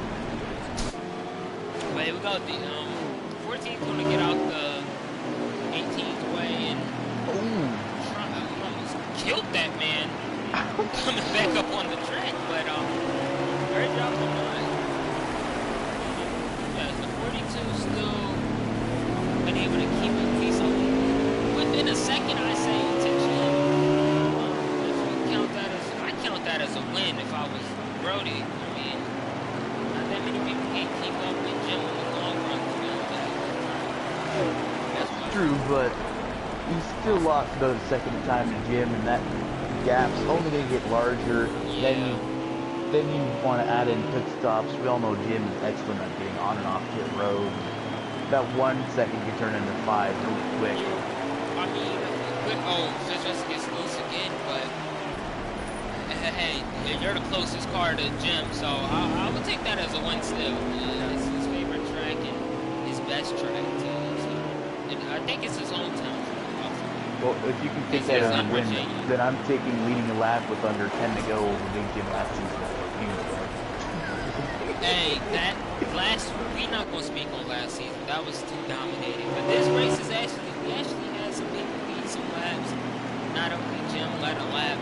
But here we go, the 14's going to get out the 18th way and almost killed that man coming back up on the track. But great job on mine. Yeah, the 42 still been able to keep a piece of within a second, I say, to Jim. If you count that as, I count that as a win if I was Brody. I mean, not that many people can keep up with Jim in the long run. That's true, but he still lost another second time to Jim, and that gap's only going to get larger. Yeah. Then you want to add in pit stops. We all know Jim is excellent at getting on and off pit road. That 1 second can turn into 5 really quick. I mean, just gets loose again, but hey, you're the closest car to Jim, so I would take that as a win still. It's his favorite track and his best track too. So, and I think it's his hometown. Well, if you can take that as a win, then I'm taking leading a lap with under 10 to go over Big Jim last season. Hey, that we're not gonna speak on last season. That was too dominating. But this race is we actually had some people lead some laps. Not only Jim led a lap.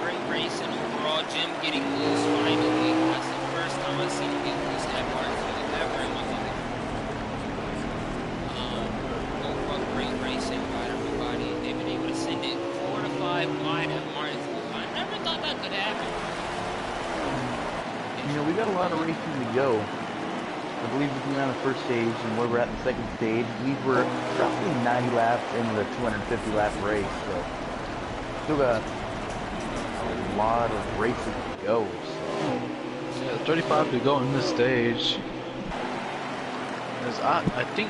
Great racing overall. Jim getting loose finally. That's the first time I've seen him get loose at Martinsville ever in my life. Overall great racing by everybody. They've been able to send it 4 to 5 wide at Martinsville. I never thought that could happen. You know, we got a lot of racing to go. I believe between on the first stage and where we're at in the second stage, we were roughly 90 laps into the 250 lap race, so still got a lot of racing to go. So. Yeah, 35 to go in this stage. I think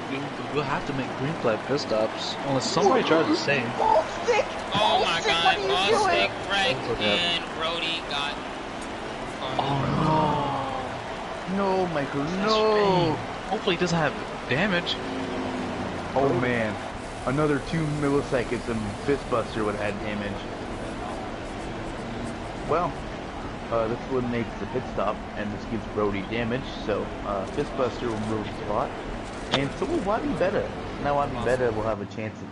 we'll have to make green flag pit stops unless somebody tries to save. Ball stick! Oh my god, ball stick, Greg, and Brody got. Oh no! No, Michael, no! Hopefully he doesn't have damage. Oh man, another 2 milliseconds and Fistbuster would have had damage. Well, this eliminates the pit stop, and this gives Brody damage, so Fistbuster will move a spot. And so will Wabi Beta. Now Wabi Beta will have a chance of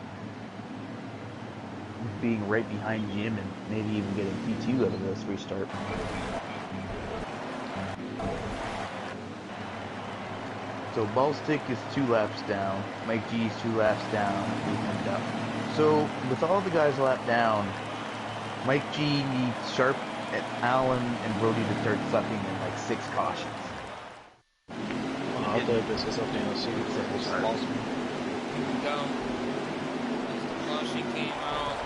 being right behind Jim and maybe even getting P2 out of this restart. So Ballstick is 2 laps down, Mike G is 2 laps down, Ethan down. So with all the guys a lap down, Mike G needs Sharp and Allen and Brody to start sucking in like 6 cautions. I thought this was something else. Here we go. The caution came out.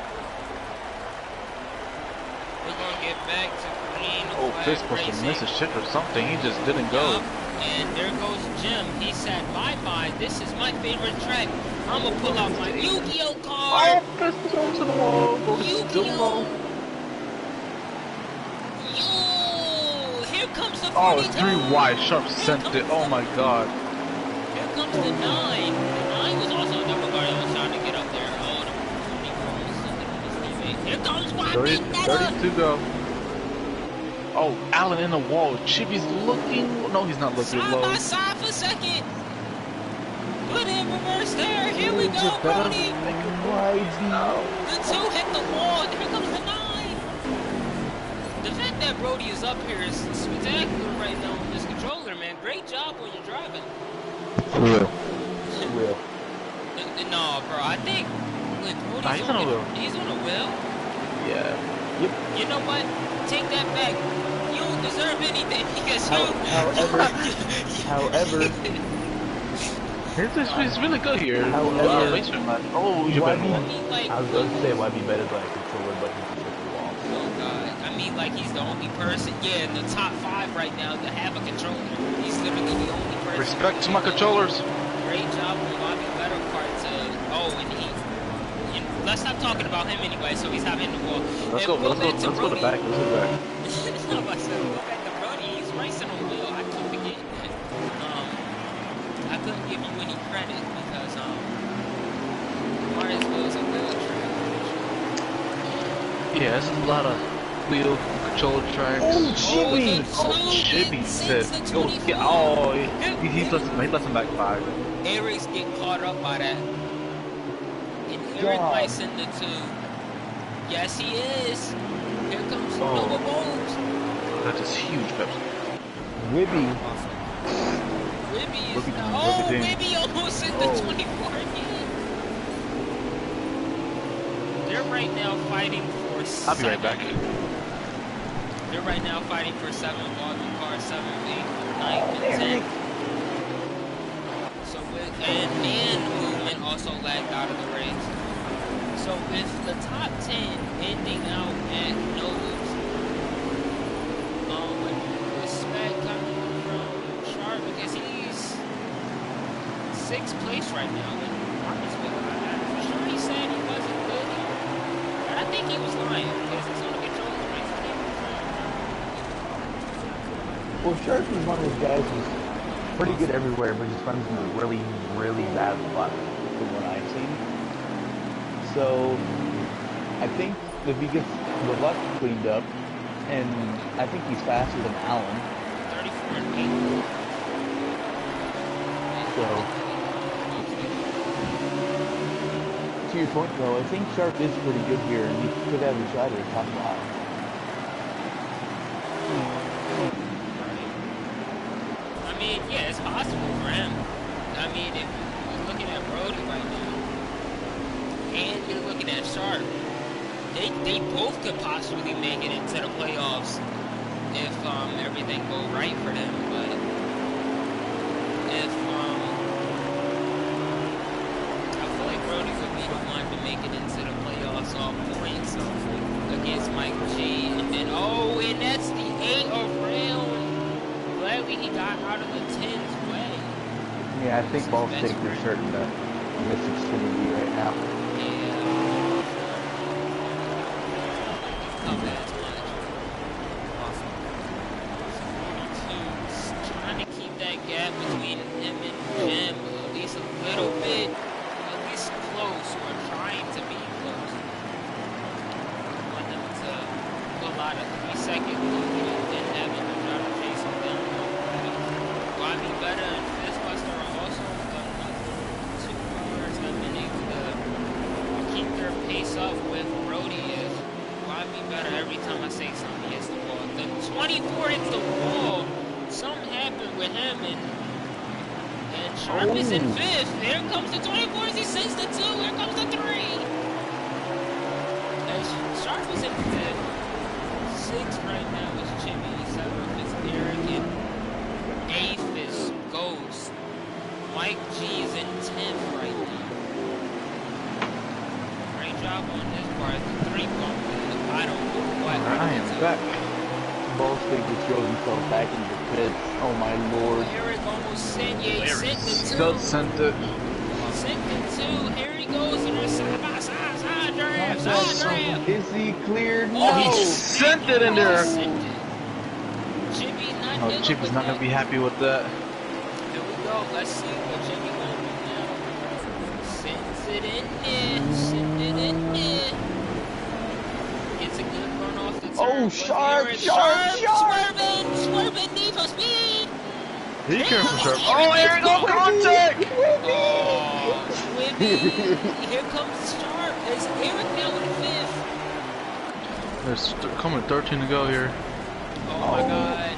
We're gonna get back to green flag racing. Missed a shit or something. He just didn't go. And there goes Jim. He said, bye-bye. This is my favorite track. I'm gonna pull out my Yu-Gi-Oh card. Oh, this is over to the wall. Yu-Gi-Oh. Yo, here comes the 42. Oh, it's 3 wide. Sharp sent it. Oh my god. Here comes the 9. The 9 was also a double guard that was trying to get up there. Oh, here comes Wabi Beta. 30 to go. Oh, Allen in the wall. Chippy's looking. No, he's not looking side low. by side for second. Put in reverse there. Here we go, Brody. The 2 hit the wall. Here comes the 9. The fact that Brody is up here is spectacular right now on this controller, man. Great job when you're driving. For real. No, bro. I think with Brody's He's on a wheel. He's on a wheel. Yeah. Yep. You know what? Take that back. You don't deserve anything because However, He's really good here. however, yeah. Racer, oh, you're better YB, I one. mean, like, I was going to say YB better than a controller, but he just hit the wall. oh god. I mean, like, he's the only person, yeah, in the top 5 right now to have a controller. He's literally the only person. Respect to my controllers. Great job on Bobby Better part to. Oh, and he. Let's stop talking about him anyway. So he's not in the wall. Let's And go. we'll back to Let's go to Brody. back. Let's go back. No, I said go back to Brody. He's racing on wheel. I keep forgetting that. I couldn't give you any credit because Martinsville's a wheel track. Yeah, this is a lot of wheel control tracks. Oh, Jimmy! Jimmy said, go get, oh, he left him back 5. Eric's get caught up by that. And Eric might send the 2. Yes, he is. Here comes Nova Bones. That's just huge, Pepsi. Wibby. Wibby is Wibby doing oh, everything. Wibby almost hit the 24 again. They're right now fighting for 7. I'll be right back. They're right now fighting for 7 volume cars, 7, 8, 9, and 10. So with and movement also lagged out of the race. So with the top 10 ending out at Novus, respect coming from Sharp because he's 6th place right now in Martinsville. I'm sure he said he wasn't good here, but I think he was lying because he's on the controller race. Well, Sharp is one of those guys who's pretty good everywhere, but just runs into really, really bad luck from what I've seen. So, I think if he gets the luck cleaned up, and I think he's faster than Allen. 34 and 8. So, to your point though, I think Sharp is pretty good here, and he could have a shot at the top 5. I mean, yeah, it's possible for him. I mean, if you're looking at Brody right now, and you're looking at Sharp, they both could possibly make it into the playoffs if everything go right for them. But if I feel like Brody would be the one to make it into the playoffs off points against Mike G. And then and that's the 8 around. Gladly he got out of the 10's way. Yeah, I think Ball State are certain to miss Xfinity right now. Trying to keep that gap between him and Jim at least a little bit, at least close, or trying to be close. I want them to pull out a 3-second lead and then having to try to chase him down. Bobby Better and Fistbuster are also another 2 cars that have been able to keep their pace up with Brody. Is Bobby Better every time I say something he hits the wall. The 24 hits the wall. Something happened with him and Sharp is in 5th. Here comes the 24s. He sends the 2. Here comes the 3. And Sharp is in 5th. 6th right now is Jimmy. 7th is Eric. And 8th is Ghost. Mike G is in 10th right now. Great job on his part. The 3 bump. I don't know what. I am back. Ball State just throws himself back into the pit. Oh my lord. Eric almost sent you. He sent the 2. Still sent it. Sent the 2. Here he goes. And there's side draft. Side draft. Is he cleared? Oh, No! He sent it in there. Jimmy's not Oh, dealing Chip is with not that. gonna be happy with that. Here we go. Let's see what Jimmy gonna do now. Sends it in there. Send it in there. Gets a good run off the turn. Oh, Sharp! Swerving, need for speed. He came from Sharp. Oh, there you go, contact! Oh, Wibby. Here comes Sharp. Is Eric now in 5th? There's coming 13 to go here. Oh my god.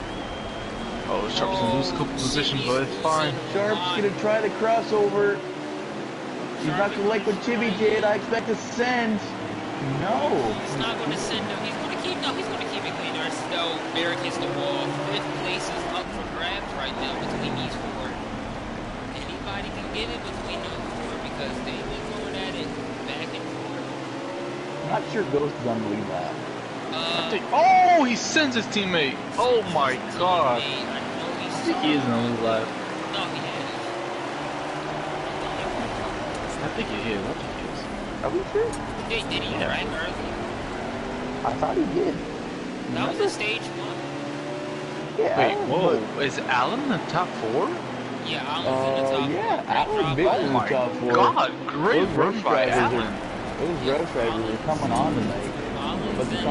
Oh, Sharp's gonna lose a couple positions, but it's fine. Sharp's gonna try the crossover. He's not gonna like what Jimmy did. I expect to send. No. He's not gonna send him. He's gonna though Barrick hits the wall. 5th place is up for grabs right now between these 4. Anybody can get it between those 4 because they've been going at it back and forth. I'm not sure Ghost is on the lead lap. Oh, he sends his teammate. Oh my god. I know I think he is on the lead lap. No, he is. I think he is. Are we sure? Did he drag early? I thought he did. That was a stage 1. Yeah. Wait, whoa. Is Allen in the top 4? Yeah, Allen's in the top 4. Yeah, Allen's big in the top 4. God, great run by Allen. Those race drivers are coming on tonight. Allen's been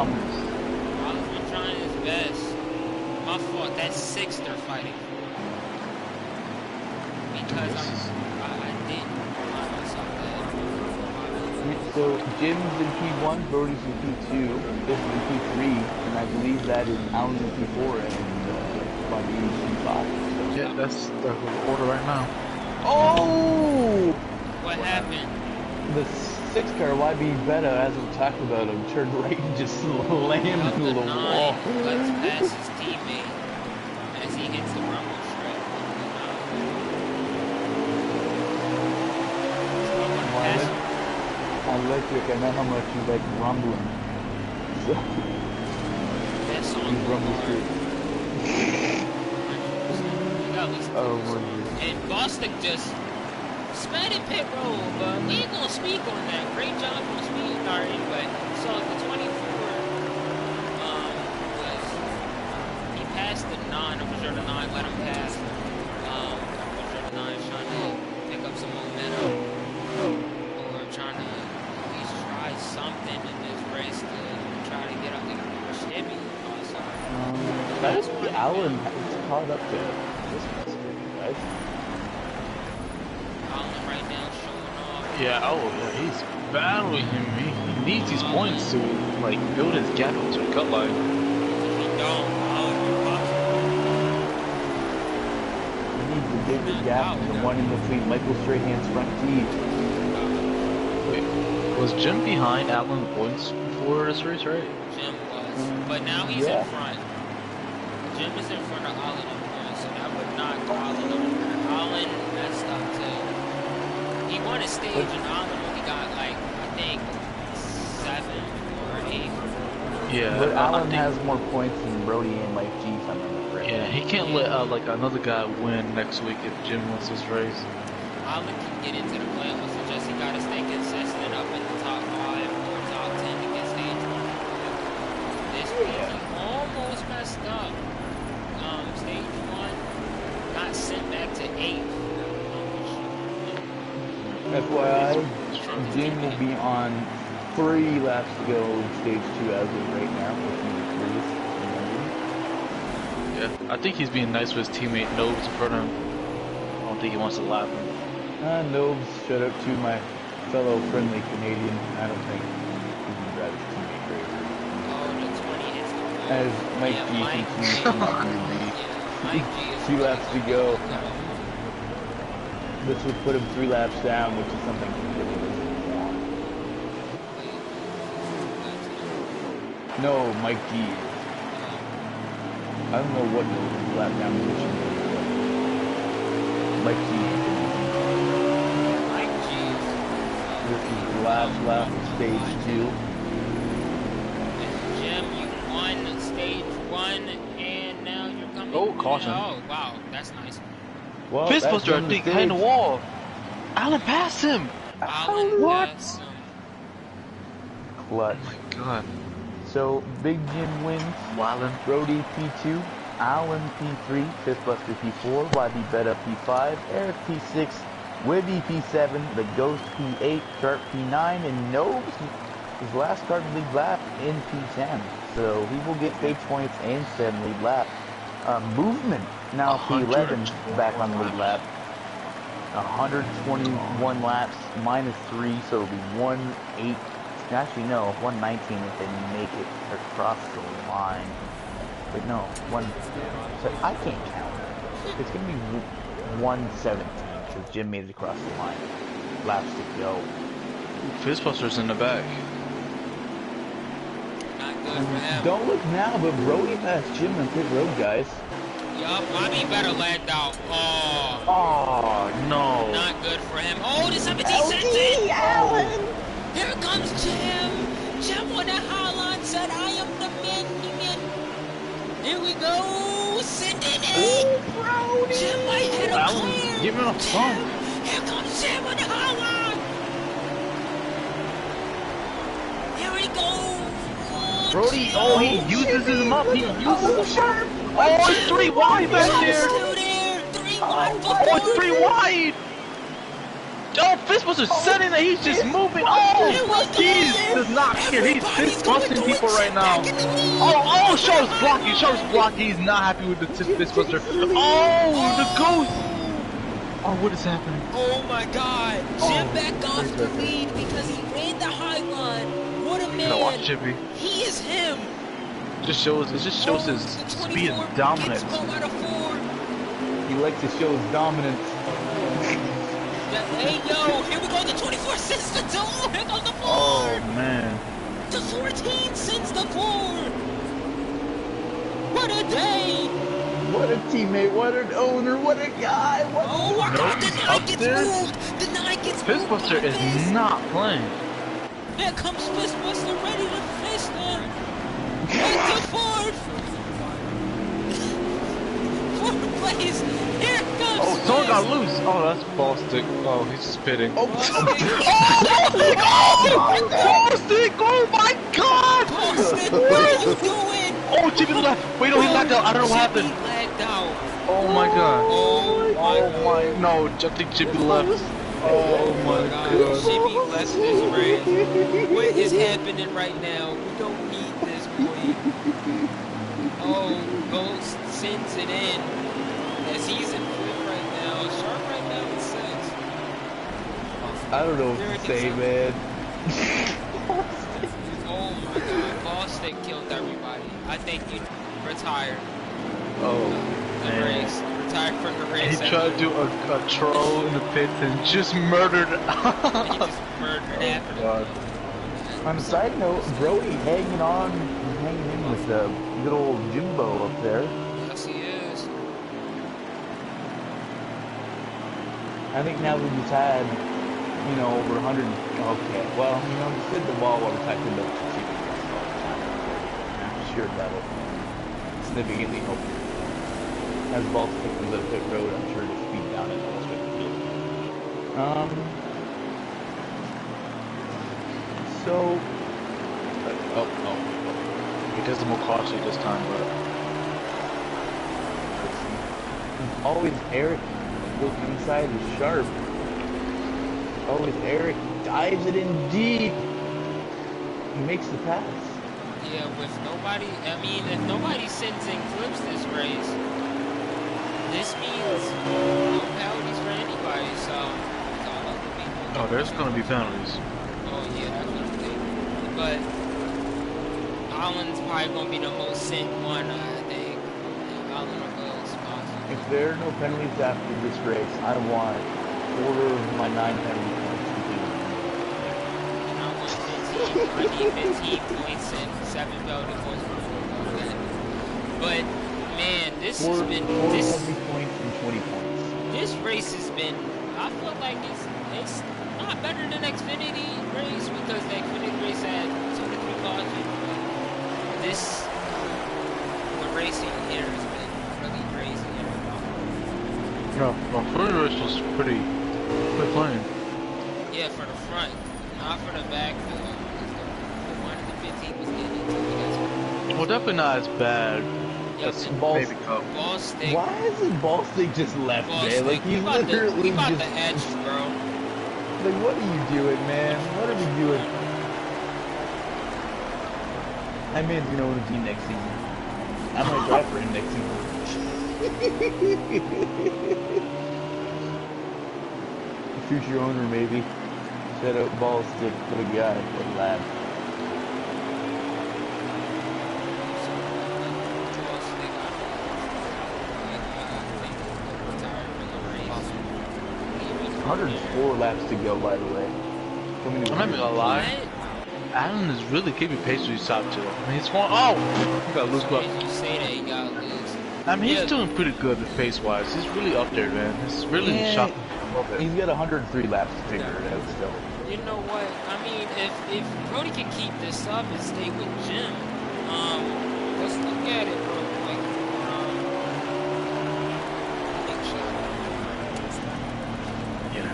trying his best. My fault. That's 6 they're fighting for. Because I didn't remind myself that. So Jim's in P1, Brody's in P2, this is in P3, and I believe that is Allen's in P4 and Bobby's in P5. Yeah, that's the order right now. Oh! What happened? The 6 car YB Beta, as we talked about him, turned right and just slammed into the wall. Let's pass his teammate as he hits the rumble strip. Electric, I know how much you like rumbling. So, that song rumble strip. Oh my God. And Bostic just spat in pit road, but we ain't gonna speak on that. Great job on speed. Alright, anyway. So the 24 was he passed the 9. I'm sure the 9 let him pass. I'm sure the 9 is trying to pick up some momentum or trying to at least try something in this race to try to get up there. Chevy. That is the Allen caught up to this mistake, right? Allen right now showing off. Yeah, he's battling him. He needs these points to like build his gap up to the cut line. If he don't, Allen will box He needs to dig the gap from the one in between Michael Strahan's front teeth. Wait, was Jim behind Allen in points before this race, right? Jim was, but now he's in front. Jim is in front of Allen in points, so that would knock Allen over. Allen messed up too. He won a stage and Allen only got like, I think, 7 or 8. Yeah. But Allen has more points than Brody and Mike G coming up right Yeah, he can't let like another guy win next week if Jim wins this race. Allen can get into the playoffs, it's just he gotta stay consistent up in the top 5 or top 10 to get stage 1. This week he almost messed up. Stage 1 got sent back to 8th. FYI, Jim will be on 3 laps to go in stage 2 as of right now. Yeah, I think he's being nice with his teammate Nobes in front of him. I don't think he wants to lap him. Nobes, shout out to my fellow friendly Canadian. I don't think he can drive his teammate very well. Oh, the 20 hits the wall. As Mike G continues to not be Mike G is 2 laps to go. This would put him 3 laps down, which is something he really doesn't want. No, Mike G is. I don't know what the lap down position is, but Mike G is. Mike G is. This is the last lap of stage 2. Jim, you won stage 1, and now you're coming. Oh, caution. Oh, wow, that's nice. Well, Fistbuster, I think, behind the wall. Allen passed him. Allen passed him. Clutch. Oh my god. So, Big Jim wins. Wallen. Brody P2, Allen P3, Fistbuster P4, YB Beta P5, Eric P6, Wibby P7, The Ghost P8, Sharp P9, and Nobes, his last start lead lap in P10. So he will get stage points and 7 lead lap. Movement now P11 back on the lead lap. 121 laps minus 3, so it'll be 1:08. Actually, no, 1:19 if they make it across the line. But no, so I can't count. It's gonna be 1:17 because Jim made it across the line. Laps to go. Fistbuster's in the back. Not good for him. Don't look now, but Brody passed Jim on pit road, guys. Yup, Bobby better land out. Oh, Oh, no. not good for him. Oh, the 17 sends LG it. Allen! Here comes Jim. Jim on the hotline said, I am the man. Here we go. Sending it. Brody! Jim might hit a Allen, clear. give him a thumb. Here comes Jim on the hotline. Here he goes. Brody, oh, he uses his up. He uses his Sharp! Oh, it's 3 wide back there. Still there. 3 wide for Oh, it's 3 wide. Oh, Fistbuster's setting it. He's just moving. Oh, he does not care. He's fist busting people right now. Oh, Sharp's blocking. Sharp's blocking. He's not happy with the Fistbuster. Oh, the ghost. Oh, what is happening? Oh my God. Jim back off the lead because he ran the high line. What a man. Now watch Chippy. He is him. It just shows his speed and dominance. He likes to show his dominance. Hey yo, here we go, the 24 sends the 2, here goes the 4! Oh man. The 14 sends the 4! What a day! What a teammate, what an owner, what a guy, what Oh my God, the 9 gets upstairs. moved! The 9 gets moved! Fistbuster is not playing. Here comes Fistbuster ready to fist him! Into 4th! 4th place! Here comes Oh, someone got loose. Oh, that's ball stick. Oh, he's spitting. Oh, Ball stick! Oh my God! Ball stick, what are you doing? Oh, Chippy left. Wait, no, he lagged out. I don't know what happened. Chippy lagged out. Oh my God. Oh my God. No, I think Chippy left. Oh my God. Chippy left this race. What is happening right now? We don't need this boy. Oh, Ghost sends it in. As he's in 5th right now. Sharp right now in 6th. I don't know what to say, man. Oh my God. Ball stick killed everybody. I think you retired. Oh, The man. race. Retired from the race. He tried to do a troll in the pits and just murdered. He just murdered after God. On a side note, Brody hanging in with the good old Jimbo up there. Yes, he is. I think now that he's had, you know, over 100. Okay, well, you know, just hit the ball while protecting the cheating all the time. I'm sure that'll significantly help. As ball stick comes up pit road, I'm sure it'll speed down and all straight to the field. So, He does the more costly this time, but always Eric goes inside is sharp. Always Eric dives it in deep. He makes the pass. Yeah, with nobody, I mean, if nobody sends in clips this race, this means no penalties for anybody, so it's all other people. oh, there's gonna be penalties. Oh, yeah, definitely. But Allen's probably going to be the most sent one, I think. Allen will go spots. If there are no penalties after this race, I want 4 of my 9 penalty points to be. And I want 15. I need 15 points and 7 penalty points for that. But man, this has been four this penalty points and 20 points. this race has been. I feel like it's not better than Xfinity race because the Xfinity race had 2 to 3 cautions. The racing here has been really crazy. No, first race was pretty plain. Yeah, for the front, not for the back. The one in the 15 was getting into it. Well, definitely not as bad. Yeah, That's ball- maybe cup. Ball stick. Why is his ball stick just left Ball there? stick. Like he's we about literally the just. edge, bro. Like what are you doing, man? What are we doing? I man's gonna own a team next season. I might drive for him next season. Future owner, maybe. Set up ball stick for the guy, for the lad. Ball stick. I think 104 laps to go, by the way. I'm not even gonna lie. Allen is really keeping pace with his top two. I mean, he's going. Oh, he got loose, but And you say that he got loose. I mean, he's Yeah, doing pretty good pace-wise. He's really up there, man. He's really Yeah, shocking a little bit. he's got 103 laps to figure it out still. you know what? I mean, if Brody can keep this up and stay with Jim, let's look at it real quick. Make sure. Yeah.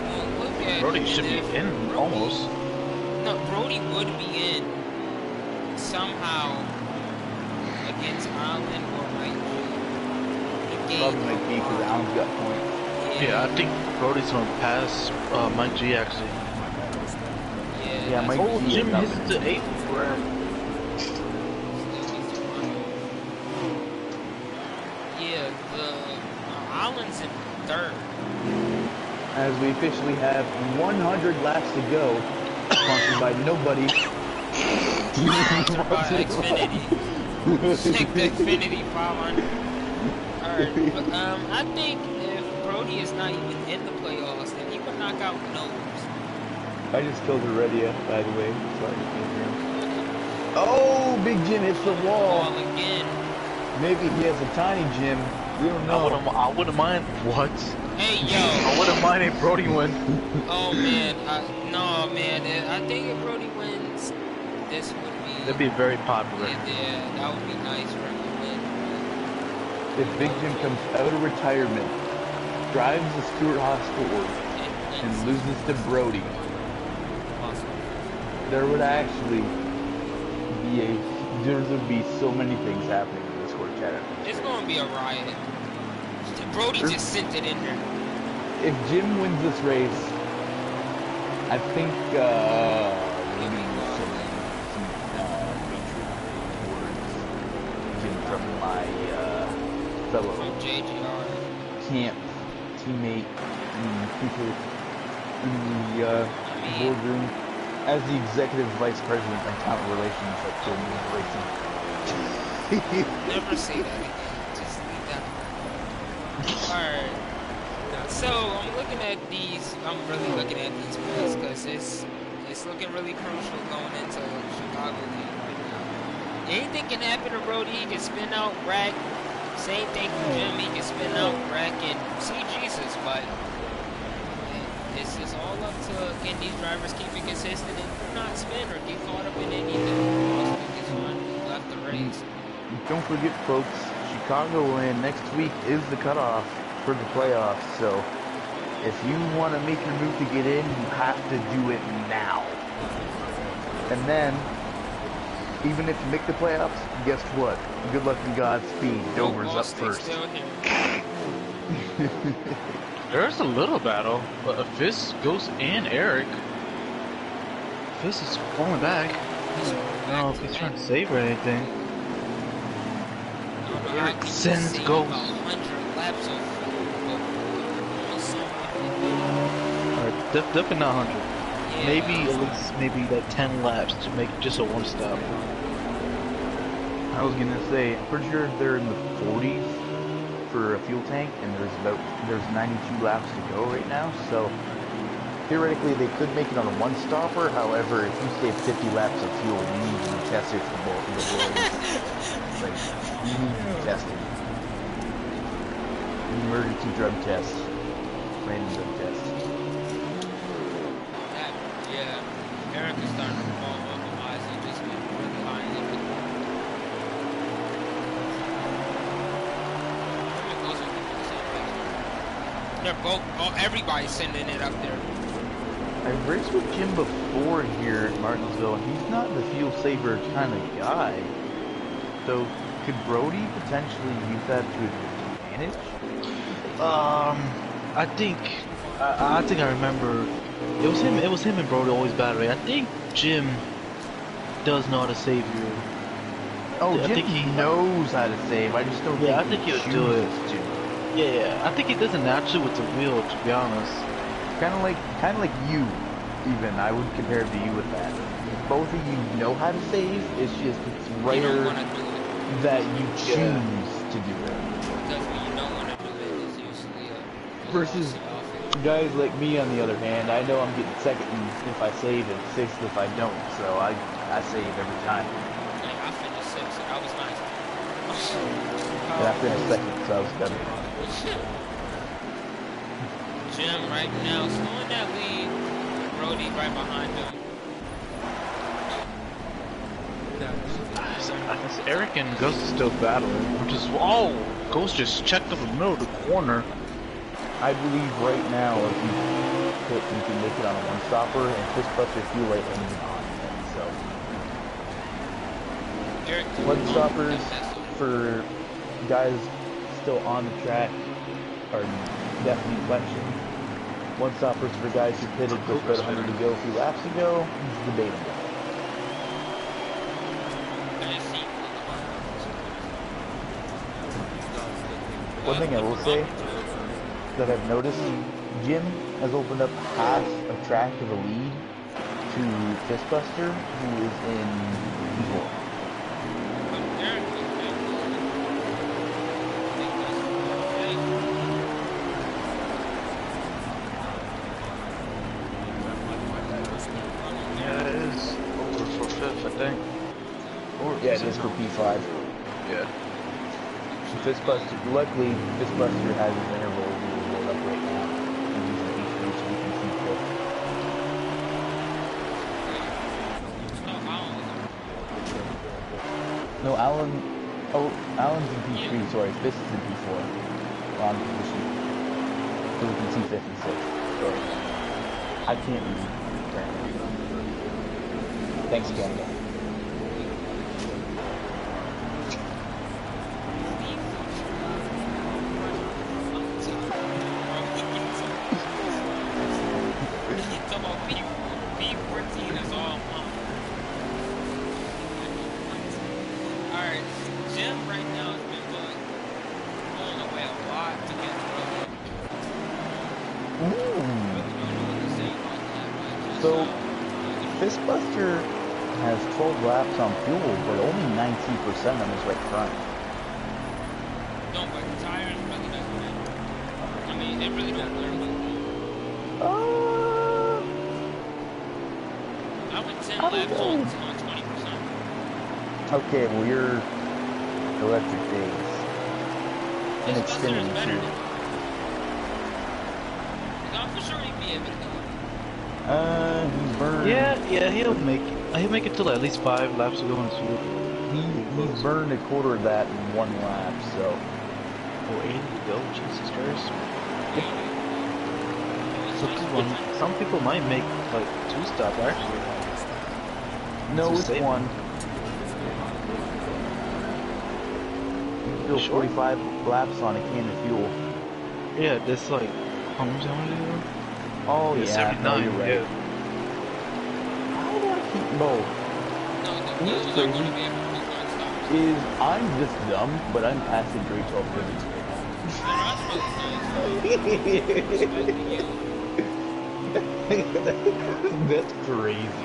We'll look at Brody it, should be and if in Brody- almost. No, Brody would be in somehow against Allen or Mike G. Probably might be because Allen's got points. Yeah, I think Brody's gonna pass Mike G actually. Yeah, Yeah, Mike Oh, G Jim is up hits in- the 8th. yeah, Allen's in third. As we officially have 100 laps to go, sponsored by nobody. Sponsored by Xfinity. Check the Xfinity 500. Alright, but I think if Brody is not even in the playoffs, then he would knock out Nose. I just killed Heredia, by the way. Sorry, you can't hear him. Oh, Big Jim hits the wall. Ball again. Maybe he has a tiny Jim. We don't know. I wouldn't mind. What? Hey, I yo. wouldn't mind if Brody win. Oh, man. No, man. I think if Brody wins, this would be... That'd be very popular. Yeah, that would be nice for him to win. If Big Jim comes out of retirement, drives the Stewart Haas Ford, and loses to Brody, there would actually be there would be so many things happening in this Discord chat. It's going to be a riot. Brody just sent it in there. If Jim wins this race, I think maybe some hatred towards Jim from my fellow From JGR. camp teammate and people in the boardroom as the executive vice president of talent relations at Jim Racing. Never say that again. Just leave that. Alright. So I'm looking at these. I'm really looking at these plays because it's looking really crucial going into Chicago League right now. Anything can happen to Brody. He can spin out, rack. Same thing for Jim. He can spin out, rack, and see Jesus. But it's just all up to can these drivers keep it consistent and not spin or get caught up in anything. Most of these one left the race. Don't forget, folks, Chicagoland next week is the cutoff for the playoffs. So if you want to make your move to get in, you have to do it now. And then, even if you make the playoffs, guess what? Good luck and Godspeed. Dover's up first. There's a little battle, but Fizz goes and Eric. Fizz is falling back. I don't know if he's trying to save or anything. Eric sends goes. Alright, definitely not 100. Yeah. Maybe at least maybe like 10 laps to make just a one stop. I was gonna say, I'm pretty sure they're in the 40s for a fuel tank, and there's 92 laps to go right now. So theoretically, they could make it on a one-stopper. However, if you save 50 laps of fuel, you need to be tested for both of the roads. Like, you need to be tested. Emergency drug test, random drug test. Yeah, Eric is starting to fall off the eyes and just been really high in it. They're both, everybody's sending it up there. I've raced with Jim before here at Martinsville, and he's not the fuel saver kind of guy. So, could Brody potentially use that to his advantage? I think I remember it was him and Brody always battling. I think Jim does know how to save you. Oh, I Jim think he knows how to save. I just don't Yeah, I think think he he'll do it. chooses to. Yeah, I think he does it naturally with the wheel, to be honest. Kind of like you, even. I would compare it to you with that. Both of you know how to save. It's just it's You don't rare want to do it. that you choose to do it. Because when you don't want to do it, it's usually a Versus- loss in offense. Guys like me, on the other hand, I know I'm getting second if I save and sixth if I don't, so I save every time. Dang, I finished sixth, so that was nice. And I finished second, so I was done. Jim right now still in that lead. Brody right behind him. I guess Eric and Gus are still battling. Ghost just checked up the middle of the corner. I believe right now if you can make it on a one-stopper, and Fistbuster feel right engine on it, so. One-stoppers for guys still on the track are definitely question. One-stoppers for guys who pitted with about 100 to go a few laps ago is debatable. One thing I will say that I've noticed, Jim has opened up half a track of the lead to Fistbuster, who is in P4. Yeah, it is over for fifth, I think. Yeah, it is for P5. Yeah. Fistbuster, luckily, Fistbuster has his interval rolled up right now, and he's in P3, so we can keep fifth. No, Alan's in P3, sorry, Fist is in P4. Wrong position. So we can see fifth and sixth. Sorry. I can't read, apparently. Thanks, Canada. So, Fistbuster has 12 laps on fuel, but only 19% on his right front. No, but tires really doesn't matter. I mean, it really don't matter. I would 10 laps on 20%. Okay, well you're electric days. And Fistbuster is Xfinity better too. than I'm for sure he'd be able to do it. He's burned. Yeah, he'll make it till at least 5 laps to go in his field. He's burned a quarter of that in one lap, so. Oh, 80 to go, Jesus Christ. Some people might make like 2-stop actually. No, it's safe. one. You can go 45 laps on a can of fuel. Yeah, that's like, how much do? Oh yeah, 79, no, you're right. yeah. How do I keep both? No, You know what's crazy? Is I'm just dumb, but I'm passing grade 12 physics right now. That's crazy.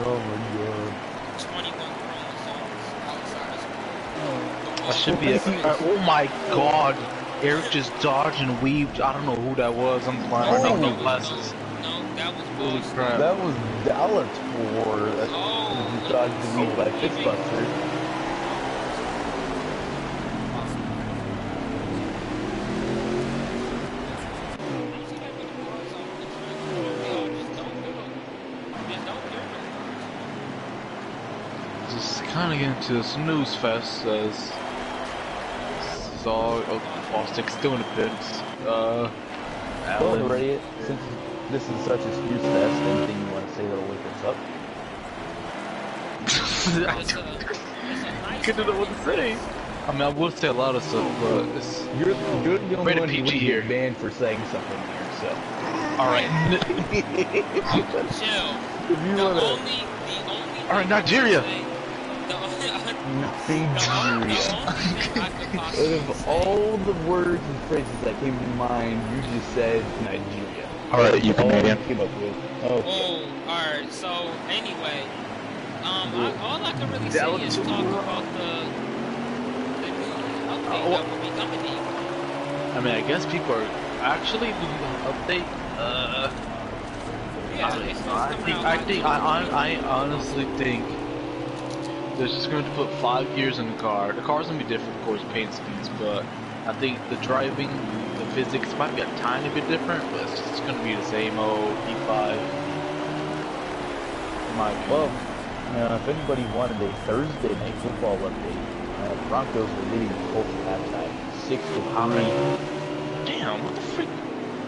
Oh my god. 21 chromosomes outside of school. I should be. Oh my god! Eric just dodged and weaved. I don't know who that was. I'm blind. Oh, no glasses. No, that was Holy Boston. crap! That was Bellator. He dodged the weave by Fistbuster. Just kind of get into a snooze fest as this is all. Oh, Bostic's still in the pits. Well, Alan. Reddit, since this is such a snooze fest, anything you want to say that'll wake us up? I couldn't know what to say. I mean, I would say a lot of stuff, but it's You're the only rated one who PG would here. get banned for saying something here, so. Alright. Chill. If you wanna... The only Alright, Nigeria! Nigeria. Out of all the words and phrases that came to mind, you just said Nigeria. Alright, you Canadian. Came up with. Oh, alright, so anyway, all I can really say is talk about the new update that will be coming to you. I mean, I guess people are. I Actually, the update. Yeah, it's coming out like 2 I honestly think they're just going to put 5 gears in the car. The car's gonna be different, of course, paint schemes, but I think the driving, the physics might be a tiny bit different, but it's just gonna be the same old E5. In my Well, opinion. if anybody wanted a Thursday night football update, Broncos were leading the Colts at halftime, 6-3. Damn, what the freak?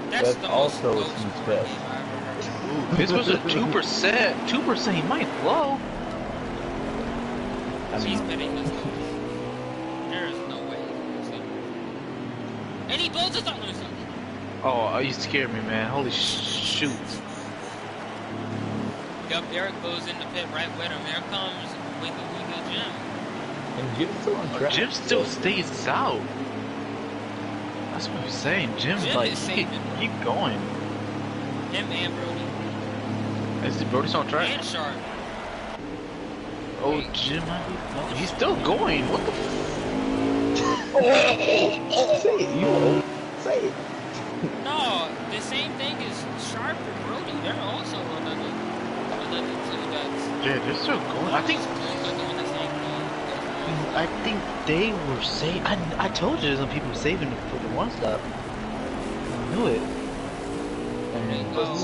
That's That's the most also a low snooze scoring fest. game I ever heard. Ooh, Pittsburgh's at 2%. 2%, he might blow. I She's mean, betting this goes. There is no way he's gonna lose. And he blows his own himself. Oh, you scared me, man. Holy shoot. Yup, Derek goes in the pit right with him. Here comes Wiggle Wiggle Jim. and Jim's still on track. Jim still stays out. That's what I'm saying. Jim's Jim like, is he saving. can keep going. Him and Brody. Is Brody's on track? And Sharp. Oh, Wait. Jim might be. No, he's still going. What the? Say it, you won't. Say it. No, the same thing is Sharp and Brody. They're also another two that's Yeah, they're still going. I think. they're doing the same thing. I think they were saving. I told you there's some people saving for the one stop. I knew it. There you But go.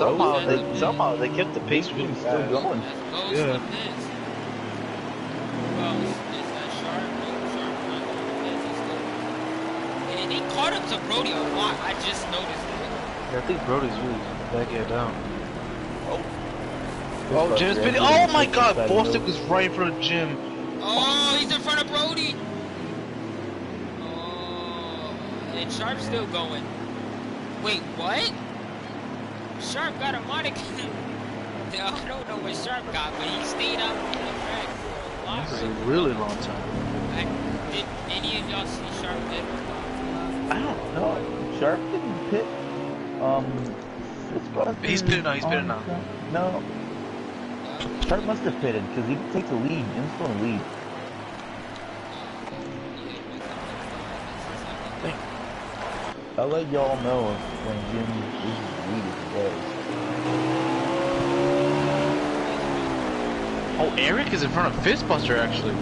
somehow they kept the pace really He's still fast. going. Let's go Yeah. to the pits. Well, is that Sharp? No, Sharp not going to the pits. He's still. And he caught up to Brody a lot. I just noticed it. Yeah, I think Brody's really backing it down. Fist Oh, buster Jim's been. entering Oh the my pits God! inside the Bostic middle. was right in front of Jim. Oh, he's in front of Brody. Oh, and Sharp's still going. Wait, what? Sharp got a Monica. I don't know what Sharp got, but he stayed out on the track for a lot. This is a really long time. Did any of y'all see Sharp did? I don't know. Sharp didn't pit. Fistbuster He's pitting now. He's pitting now. No. Sharp must have pitted because he didn't take the lead. Jim's still in the lead. I'll let y'all know when Jim loses the lead if he does. Oh, Eric is in front of Fistbuster actually.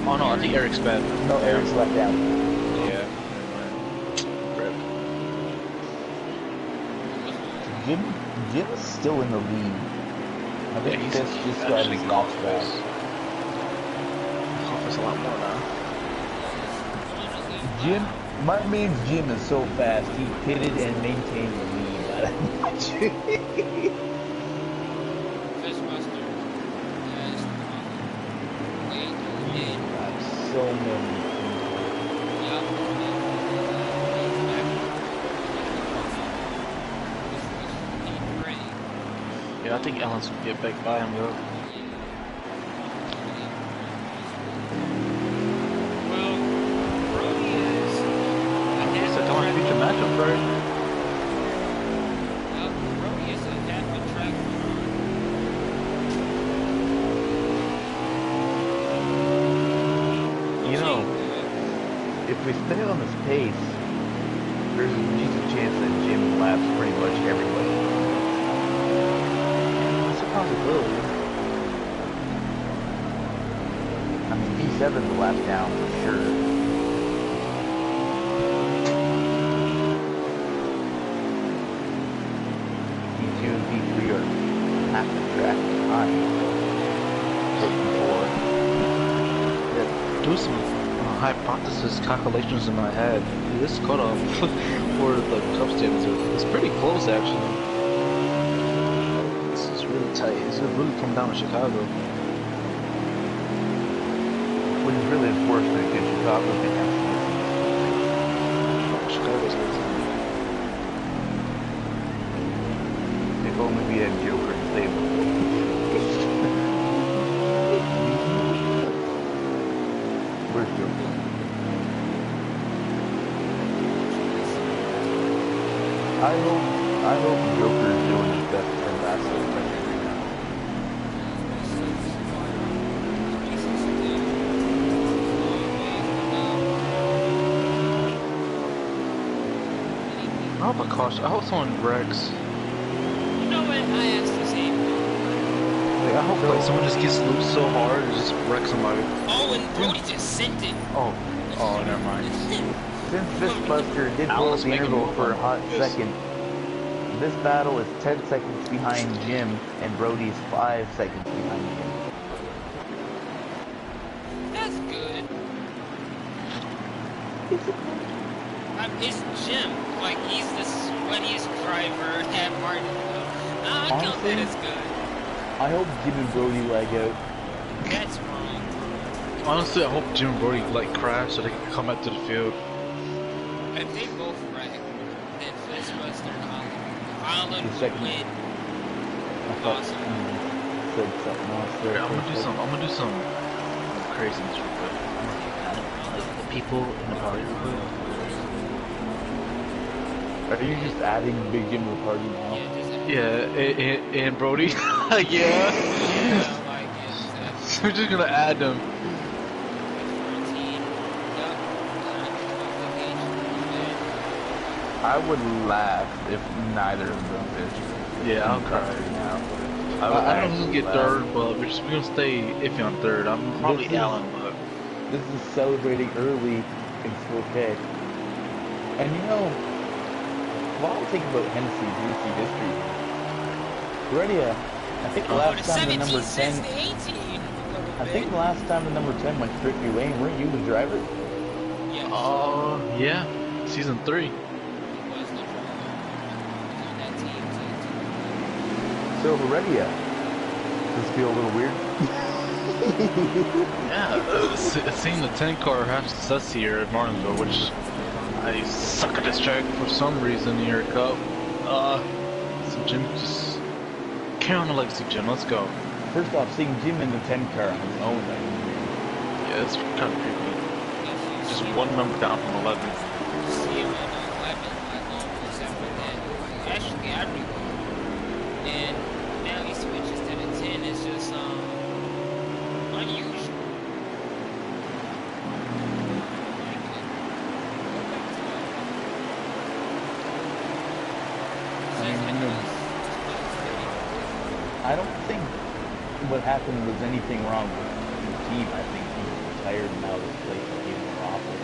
Oh no, I think Eric's bad. No, Eric's left out. Yeah. Jim is still in the lead. I think Yeah, Fist just got actually his box back. Offers a lot more now. Jim, my man's Jim is so fast. He pitted and maintained the lead. Fistbuster has wait in. So many. Yup. Yeah, I think Ellen's gonna get back by him though. Well, Brody is It's a darn future matchup for him. Brody is a half a track You know, if we stay on this pace, there's a decent chance that Jim laps pretty much everybody. It's a possibility. I mean, P7's a lap down for sure. P2 and P3 are half the track behind. Yeah, do some hypothesis calculations in my head. This cutoff for the Cup standings is pretty close actually. This is really tight. This is really coming down to Chicago. Which is really unfortunate because Chicago can have Chicago's crazy. If only we had Joker to save him. Where's Joker? I hope Joker is doing his best for Ambassador right now. hope a caution. I hope someone wrecks. You know what? I asked the same thing. Like, I hope like someone just gets loose so hard and just wrecks somebody. Oh, and Brody just sent it. Oh, never mind. Since Fistbuster did blow up Alan's the making interval move for a on hot this. second, this battle is 10 seconds behind Jim, and Brody's 5 seconds behind Jim. That's good. It's Jim. Like, he's the sweatiest driver at Martinsville. I count Honestly, that as good. I hope Jim and Brody leg out. That's wrong. Honestly, I hope Jim and Brody like crash so they can come back to the field. If they both wreck, then Fistbuster and Holland The would second- win. I thought Awesome. said something else there. Okay, I'm gonna do some craziness real quick. Like the people in the party real quick. Are you just adding Big Jim to the party now? Yeah, just Yeah, and Brody. Yeah. yeah, like it's We're just gonna add them. 14. Yup. I would laugh if neither of them did. Yeah, I'll cry. I I don't know who's gonna get third, but we're gonna stay iffy on third. I'm probably This is- Allen, but This is celebrating early in 4K. And you know, while I think about Hennessy's UC history, Heredia, I think the Oh, last the time the 17 number since 10, the 18. I think the last time the number 10 went strictly lane, weren't you the driver? Yes. yeah, season 3. He was the driver. He was on that team. So Heredia, does this feel a little weird? Yeah, seeing the 10 car have success here at Martinsville, which I suck at this track for some reason here at Cup. So Jim just carry on the legacy, Jim. Let's go. First off, seeing Jim in the 10 car on his own, Yeah, it's kind of creepy. If you Just see one number down from 11. see him in 11, like almost after that, like, actually everywhere. And now he switches to the 10. It's just unusual. Like, go back to I don't think what happened was anything wrong with the team. I think he was retired and now this place became more awful.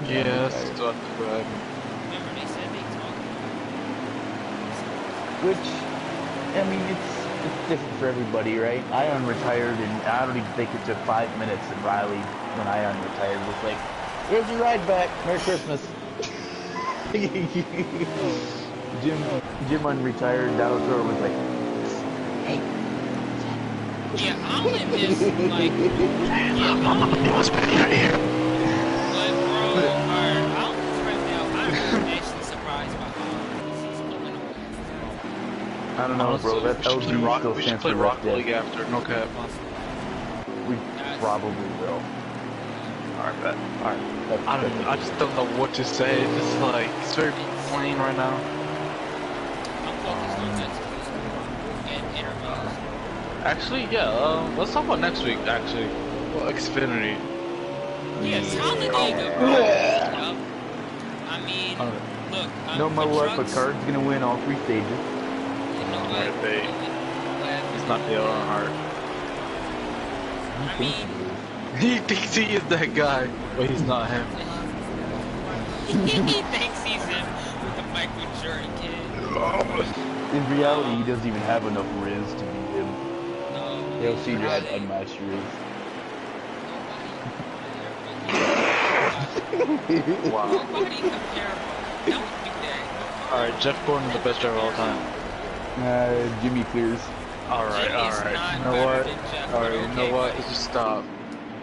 Yeah, that's what happened. Remember they said they talked Which, I mean, it's different for everybody, right? I unretired and I don't even think it took 5 minutes and Riley, when I unretired, was like, "Here's your ride back. Merry Christmas." Jim unretired, Dallas was like, "Hey." Yeah, I'm in this, like, yeah, Mama's back here. but bro, I'm right now, I'm actually surprised by how he's going away. I don't know, bro. That LG still We should stands play for Rocket Red League Dead. after, no cap. We probably will. Alright, bet. Alright. That's I just don't know what to say. It's like, it's very plain right now. I'm focused on next week and interviews. Actually, yeah, let's talk about next week, actually. Well, Xfinity. Yeah, Talladega, bro. Yup. I mean, look, No for matter what, but trucks, Card's gonna win all 3 stages. you know what? Right, they- It's not Dale Earnhardt. I mean, He thinks he is that guy, but he's not him. he thinks he's him with the Michael Jordan kid. In reality, he doesn't even have enough Riz to beat him. No. LC had Riley. unmatched Riz. Wow. Nobody comparable. Don't do that. Alright, Jeff Gordon is the best driver of all time. Jimmy clears. Alright, Jimmy is alright. not You know better what? than Jeff, Alright, but you know okay, what? buddy. Let's just stop.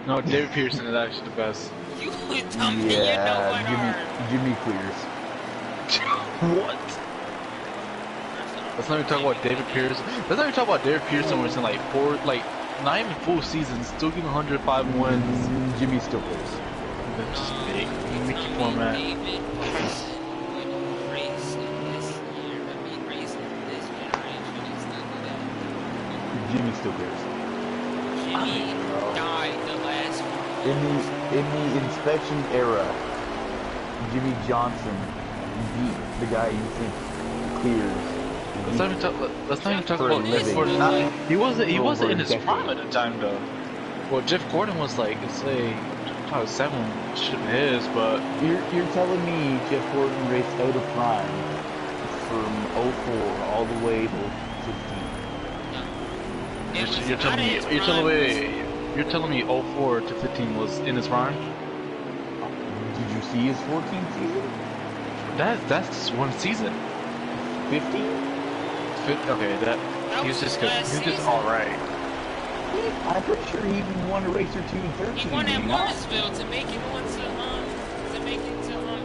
No, David Pearson is actually the best. You tell me you know what are. Jimmy clears. What? Let's not even talk about David Pearson. Let's not even talk about David Pearson where it's in like not even full seasons, still getting 105 wins. Jimmy still clears. That's just big. You Mickey tell me format. David Pearson would race in this year. I mean, race in this generation. It's not that. Jimmy still clears. Jimmy died the last few In the inspection era, Jimmy Johnson beat the guy you think clears. Let's not even talk For a about Jeff living. Gordon. He wasn't For over in a his decade. prime at the time though. Well, Jeff Gordon was like, let's say, 2007 should have been his, but You're telling me Jeff Gordon raced out of prime from '04 all the way to 15. you're telling me 04 to 15 was in his prime. Did you see his 14th season? That's one season. 15? Okay, he was just all right. I'm pretty sure he even won a race or two in 13. He won at Martinsville to make it onto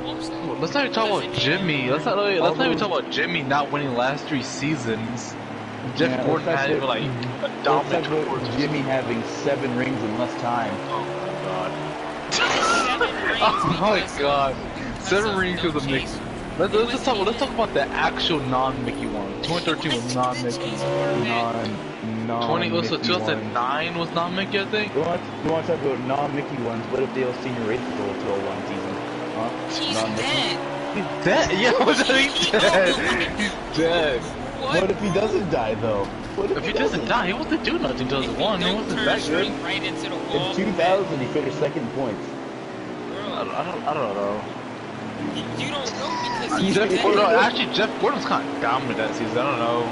Homestead. Well, let's not even talk about Jimmy. Let's not even talk about Jimmy not winning last 3 seasons. Jeff Gordon had even like a dominant record. Jimmy having 7 rings in less time. Oh my god. 7 rings because of Mickey. Let's talk about the actual non-Mickey one. 2013 was non-Mickey. So 2009 was non-Mickey, I think. You want to talk about non-Mickey ones? What if Dale Senior raced the Total 1 season? Huh? He's dead. He's dead? Yeah, he's dead. He's dead. What if he doesn't die thow? If he doesn't die, he wasn't doing nothing in 2001. He wasn't that good. Right into the wall. In 2000, he finished second in points. I don't know. You don't know because he's dead. Actually, Jeff Gordon was kind of dominant that season. I don't know.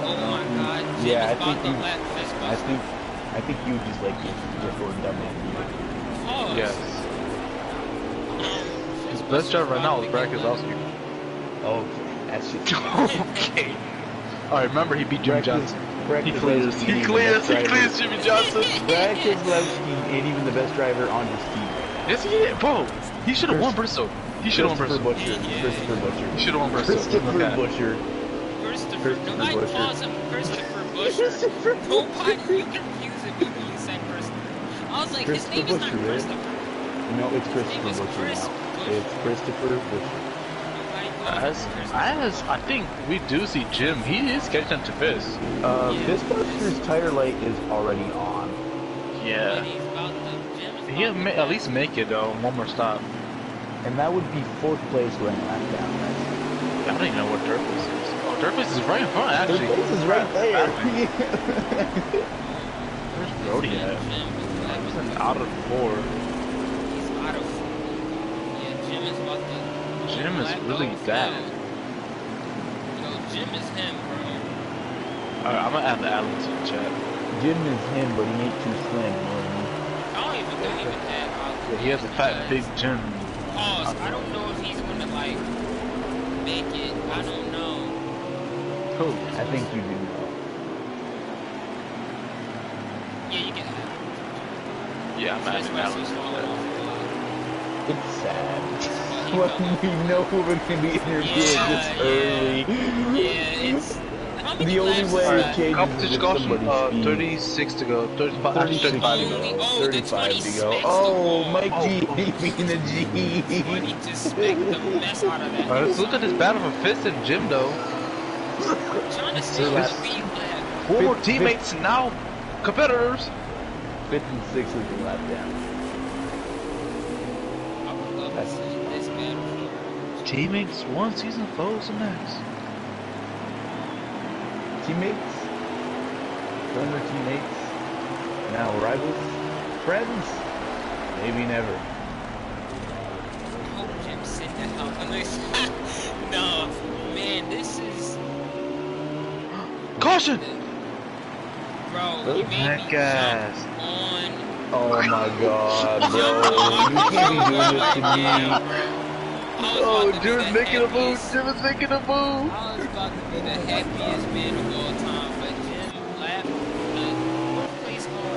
Oh my god. Yeah, I think you just like Jeff Gordon dominant. Oh. Yes. His best driver right now is Brad Keselowski. Oh, that's just okay. Alright, remember he beat Jimmy Johnson. He clears Jimmy Johnson. Brad Keselowski ain't even the best driver on his team. Yes, he is, bro. He should have won Bristol. He should have won Bristol. Christopher Butcher. He should have won Bristol. Christopher Butcher. Nobody calls him Christopher Butcher. Nobody, you confuse it when you say Christopher. I was like, his name is not Christopher. No, it's Christopher Butcher now. It's Christopher Butcher. I think we do see Jim. He is catching up to Fizz. Fizzbuster's tire light is already on. Yeah. He'll at least make it though. One more stop. And that would be 4th place running lap down, right? I don't even know what third place is. Oh, third place is right in front, actually. 3rd place is right there. Where's Brody at? Out of 4. He's out of 4. Yeah, Jim is about to... Jim is really bad. Yo, Jim is him, bro. Alright, I'm gonna add the Allen to the chat. Jim is him, but he ain't too slim, you know what I mean? I don't even add Yeah, he has a fat, big Jim. Pause. I don't know if he's gonna, like, make it. I don't know. Who? I think you do know. Yeah, you can add Yeah, I'm adding Allen to the chat. It's sad. When we know who we're gonna be interviewing this early. Yeah, it's... The only way it changes is if somebody 36 to go. 35 to go. 35 to go. Oh, Mike G being a G. He just smacked the mess out of that. Let's look at this battle for Fizz and Jim though. John is still Last- speed left. 4 more teammates now. Competitors. 5th and 6th is the lap down. I would love to see this battle. Teammates, 1 season foes and max. Teammates, former teammates, now rivals, friends, maybe never. Oh, Jim, sit down. No, man, this is... Caution! Bro, he made me Jackass. jump on... Oh my god, bro. You can't be doing this to me. Oh, Jim is making a move. Jim is making a move. I was about to be the happiest man of all time, but Jim laughed. Fourth place car.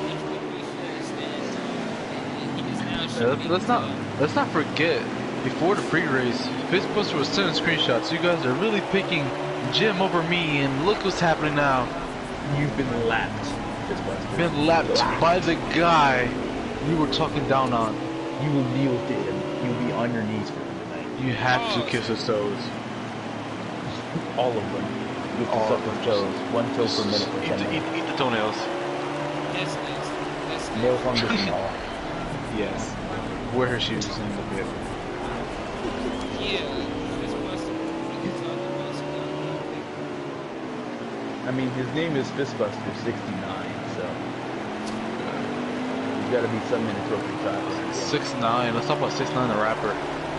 That's what we should stand on. He is now shooting. Let's not forget. Before the pre-race, Fizzbuster was sending screenshots. You guys are really picking Jim over me, and look what's happening now. You've been lapped. Fizzbuster. Been lapped by the guy you were talking down on. You will kneel to him. You'll be on your knees for him tonight. You have to kiss his toes. All of them. You have to suck his toes. 1 toe per minute for 10 minutes. Eat the toenails. That's Nail fungus and all. Yes. Wear her shoes and look at Yeah, this must have been talking about some I mean, his name is Fistbuster69, so there's got to be some inappropriate talk around him. 6'9". Let's talk about 6'9", the rapper.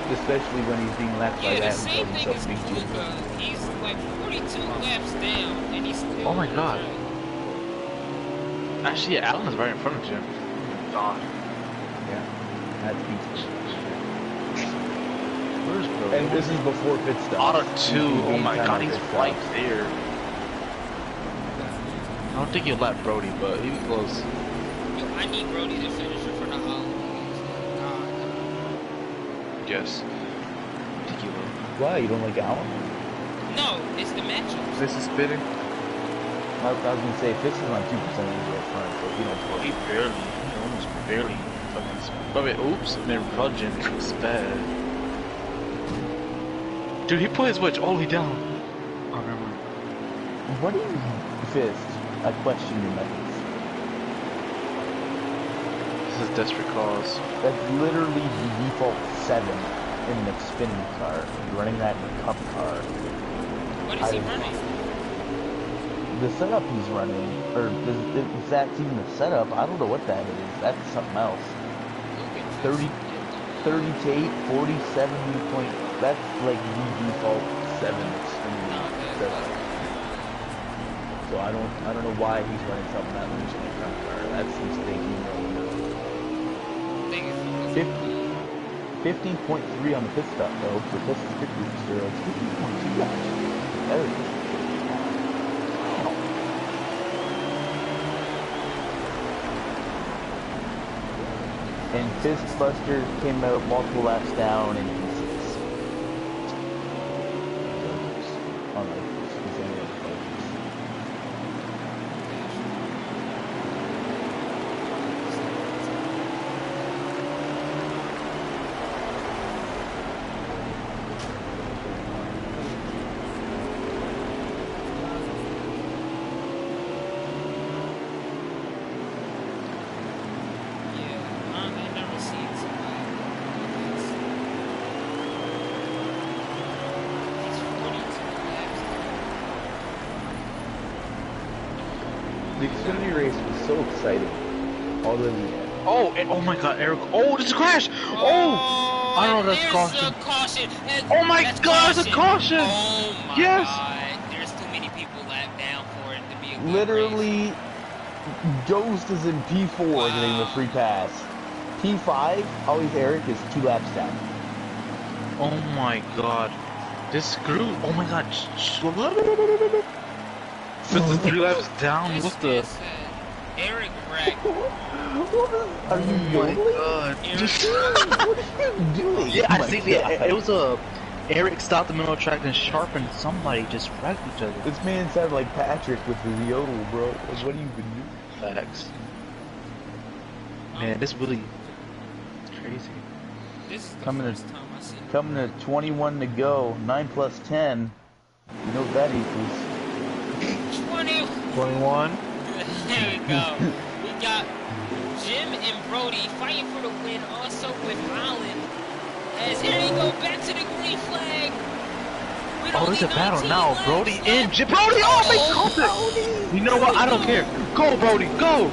Especially when he's being lapped by Yeah, the that who same calls thing himself as Big Jim. Luca. He's like 42 laps down, and he's still. Oh my on God. track. Actually, Allen is right in front of Jim. God. Yeah, that's peaceful. Where's bro? And this is before pit stop. Auto 2. Oh my God, he's right there. I don't think he'll lap Brody, but he was close. Yo, I need Brody to finish it for the holidays. God. Yes. I think he will. Why, you don't like Allen? No, it's the matchups. This is spitting. I was gonna say, Fist is on 2% of the right front, so you know, He almost barely fucking. Oh wait, oops, man, Jim is bad. Dude, he put his wedge all the way down. I remember. what do you Fist? I question your methods. This is desperate cause. That's literally the default 7 in an Xfinity car. You're running that in a cup car. What is he running? The setup he's running, or if that's even the setup, I don't know what that is. That's something else. 30 to 8, 47 point. That's like the default 7 Xfinity setup. So I don't know why he's running something that loose in a cup car. That's a mistake he made. 15.3 on the pit stop though. For this is 50, so it's 15.2 actually. There it is. And Fistbuster came out multiple laps down in P6. Unlike specific other fighters. The Xfinity race was so exciting. All the Oh, and, oh my God, Eric. Oh, there's a crash. Oh, I don't know that's caution. Caution. Oh my God, that's a caution. Oh my Yes. God. There's too many people lapped down for it to be a good literally race. Ghost is in P4 getting the free pass. P5, always Eric is 2 laps down. Oh my God. This screw. Oh my God. With the 3 laps down, This what the? man said Eric wrecked. Are you Oh my yodeling? God. What are you doing? Yeah, Oh I my think God. it was a. Eric stopped the middle of the track and Sharp and somebody just wrecked each other. This man sounded like Patrick with his yodel, bro. Like, what have you been doing? Facts. Man, this really crazy. This is the Coming first time I seen it. Coming to 21 to go. 9 plus 10. You know what that equals. 20. 21. There we go. We got Jim and Brody fighting for the win, also with Allen. As here they go back to the green flag. With Oh, it's a only battle 19 now. laps Brody left. in. Brody, oh, they caught it. You know what? I don't care. Go, Brody, go.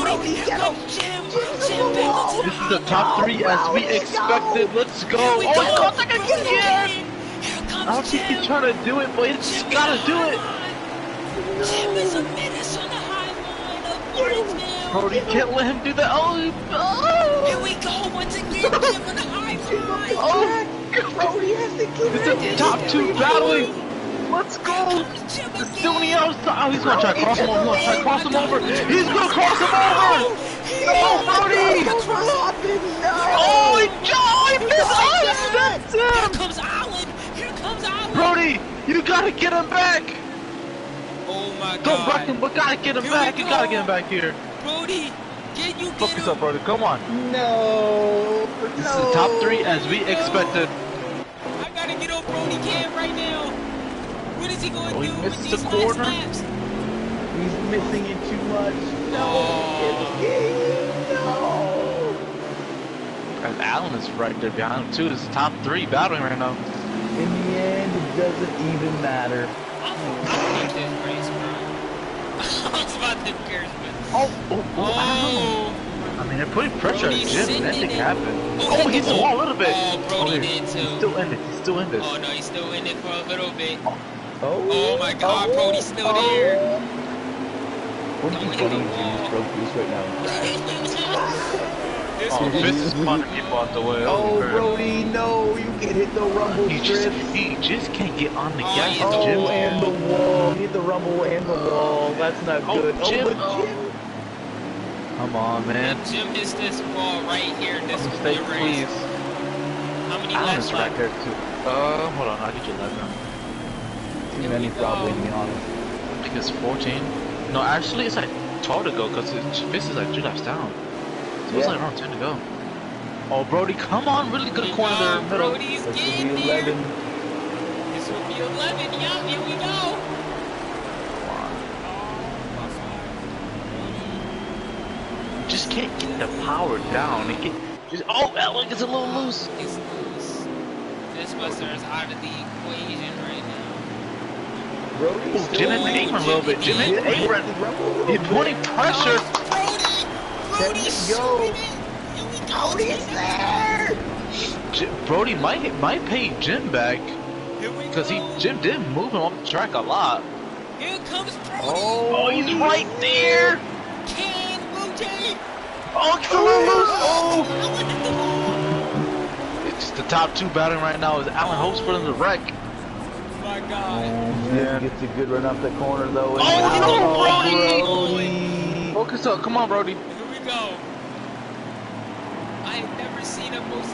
Brody, here comes Jim. Jim back onto This the is the top island. 3 as we expected. Let's go. Here we Oh, go. he caught second Brody again. again. Here I comes don't think Jim. he's trying to do it, but he's Jim gotta got do a it. high line. Jim is a menace on the high line of Martinsville. Brody, can't let him do that. Oh, Here we go once again. Jim on the high line. oh. Brody has to get It's the top 2 battling. Let's Here go. comes Jim It's still on the again. outside. Oh, he's gonna try to cross him over. He's gonna try to cross him over. He's gonna cross him over. No, Brody. Oh, he missed. Oh, that's Here him. comes Allen. Here comes Allen. Brody, you gotta get him back. Oh my God. Don't wreck him, but gotta get him Here back. we You gotta go. get him back here. Brody, can you get Focus him? up, Brody. Come on. No. This is the top 3 as we expected. I gotta get on Brody Cam right now. What is he going to Oh, he do with missed these the last corner. laps? He's missing it too much. No. Oh. No. As Allen is right there behind him too. This is top 3 battling right now. In the end, it doesn't even matter. I think this race, bro. I was about to curse, Oh, I mean, they're putting pressure on Jim. Anything happen. Oh, He's the wall a little bit. Oh, Brody did too. He's still in it. He's still in this. Oh no, he's still in it for a little bit. Oh my God, Brody's still there. Wouldn't it be funny if Jim just broke loose right now and crashed? This is punting people out the way. Oh, Brody, no, you can't hit the rumble He just can't get on the gas. Oh, and the wall. Hit the rumble and the wall. That's not good. Jim. Oh, but Jim. Come on, man. Jim missed this ball right here. This will be Mistake, a race. please. How many Allen's laps right left? there too. Hold on, I'll get your lap down. Too many, probably, to be honest. I think it's 14. No, actually, it's like 12 to go because Fist is like 2 laps down. So it's like around 10 to go. Oh, Brody, come on, really good corner there, middle. Brody's This getting will be there. 11. This will be 11. Yup, here we go. Just can't get the power down. Allen gets a little loose. It's loose. Fistbuster is out of the equation right now. Brody's still Jim hit the apron a little bit. Jim hit the apron. He's putting pressure. Brody's go. Brody's there. Brody might pay Jim back because Jim did move him off the track a lot. Here comes Brody. Oh, he's right there. Can Blue Jay. Oh, it's a little loose. Oh. It's the top 2 battling right now is Allen Hopes for the wreck. My God. Jim gets a good run up the corner though. Brody! Focus up, come on, Brody. Here we go. I've never seen a most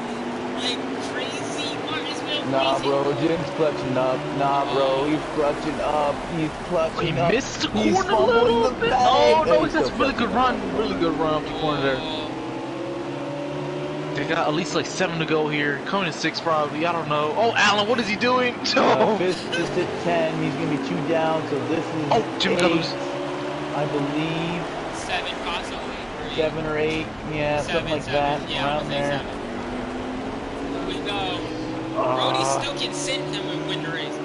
crazy Martinsville. Nah, bro, Jim's clutching up. Nah, bro, he's clutching up. He's clutching up. He missed the corner a little bit. Oh no, he has a really good run off the corner there. They got at least like 7 to go here. Coming to 6 probably. I don't know. Oh, Allen, what is he doing? Fist just hit 10. He's gonna be 2 down. So this is Jim 8, got loose. I believe 7 possibly. 7 or 8. Yeah, something like that. Yeah, Around there. 7. Here we go. Brody still can send him and win the race.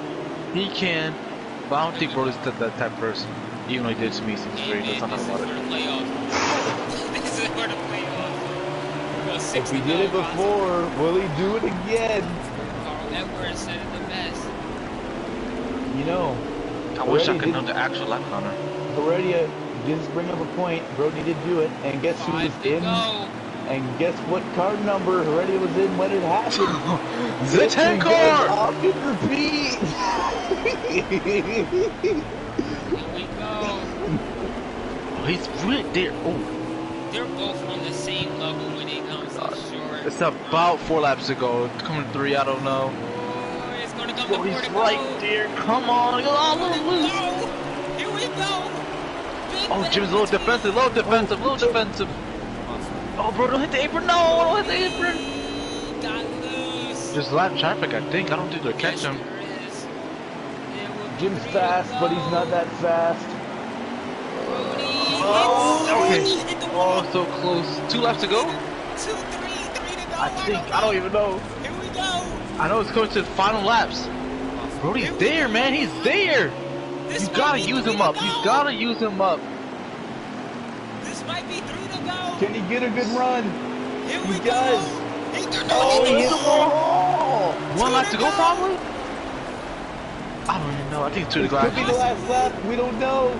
He can, but I don't think Brody's that type of person. Even though he did to me since straight. Let's not talk about it. This is for the playoffs. If he did it before, will he do it again? Carl Edwards said it the best. You know, I wish I could know the actual lap on her. Heredia just bring up a point. Brody did do it, and guess who was in? And guess what car number Heredia was in when it happened? The 10 car! Often repeat! Here we go. Oh, he's right there. Oh. They're both on the same level when it comes to short. It's about 4 laps to go. Coming 3, I don't know. Oh, it's gonna come Oh, he's right there. Come on. Oh, here we go. Oh, Jim's a little defensive. Little defensive. Oh, bro, don't hit the apron. No, don't hit the apron. Got loose. Just lap traffic, I think. I don't think they'll catch him. Jim's fast, but he's not that fast. Okay. Oh, so close. 2 laps to go? 2, 3 to go. I don't even know. Here we go. I know it's going to the final laps. Brody's there, man. He's there. You gotta use him up. You gotta use him up. This might be 3 to go. Can he get a good run? He does. He hit the wall. 1 lap to go, probably? I don't even know. I think it's 2 to go. Could be the last lap. We don't know.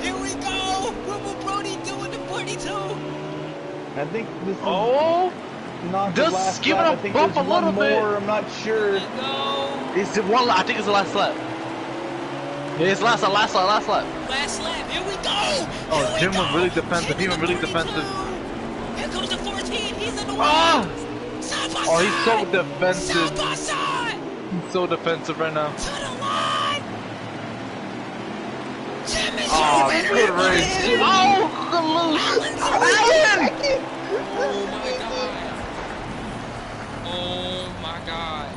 Here we go. What will Brody do with the 42? I think this is not the just last give lap. it a I think bump there's a little one bit. more. I'm not sure. Is it 1 lap? I think it's the last lap. Yeah, it's last lap. Last lap. Here we go. Oh, Jim was really defensive. He was really defensive. Here comes the 14. He's in the way. Oh, he's so defensive. Side by side. He's so defensive right now. To the line. Jim is Good race. Oh, good loose. Allen! Oh my God.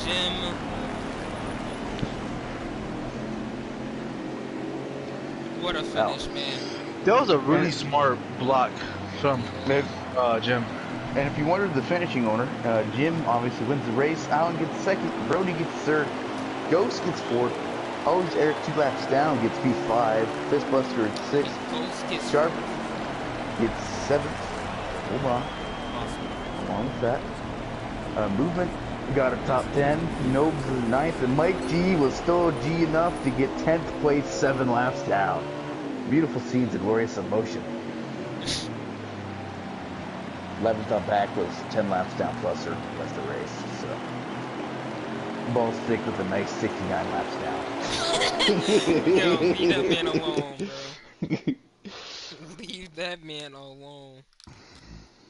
Jim. What a finish, man. That was a really smart block from Jim. And if you wondered the finishing order, Jim obviously wins the race. Alan gets second. Brody gets third. Ghost gets fourth. Always Eric 2 laps down gets P5. Fistbuster at sixth. Ghost gets Sharp gets seventh. Hold on. awesome. Along with that. Movement got a top 10. Nobes is ninth. And Mike G was still G enough to get 10th place, 7 laps down. Beautiful scenes and glorious emotion. 11th up back was 10 laps down plus or less the race. So ball stick with a nice 69 laps down. Yo, leave that man alone, bro. Leave that man alone.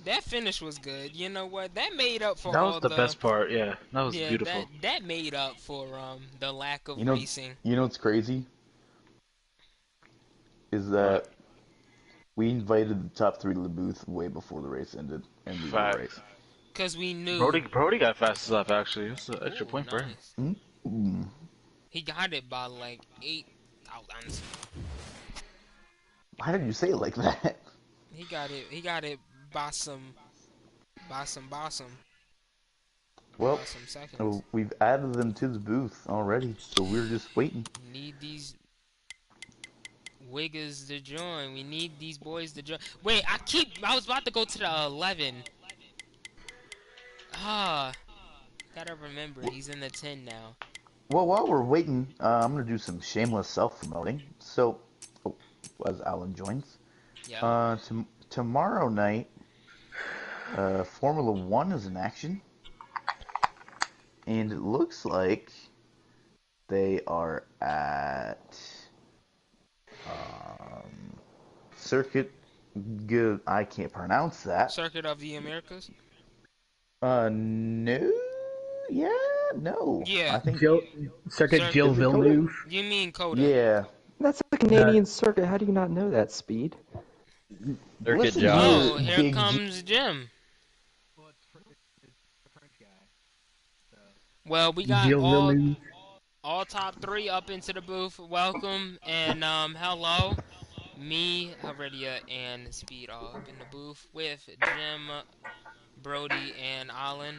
That finish was good. You know what? That made up for That all was the best part. Yeah, that was beautiful. that made up for the lack of You know, racing. you know what's crazy? Is that we invited the top 3 to the booth way before the race ended, and we won the race. Cause we knew Brody got fastest lap actually. It's an extra point for him. nice. Mm. He got it by like 8 outlines. Why did you say it like that? He got it by some Well, seconds. we've added them to the booth already, so we're just waiting. Need these wiggers to join. We need these boys to join. Wait, I was about to go to the 11. Gotta remember, he's in the 10 now. Well, while we're waiting, I'm gonna do some shameless self-promoting. So, as Alan joins, Yeah. Tomorrow night, Formula One is in action, and it looks like they are at Circuit. Good, I can't pronounce that. Circuit of the Americas. No, yeah, no. Yeah. I think Circuit Circuit- Jill Is it Coda? Villeneuve. You mean Coda? Yeah. That's a Canadian circuit. How do you not know that, Speed? Circuit Listen Job. Oh, here, here Big G. comes Jim. Well, we got Jill Villeneuve. all top 3 up into the booth. Welcome and hello. Me, Heredia, and Speed all up in the booth with Jim, Brody, and Alan.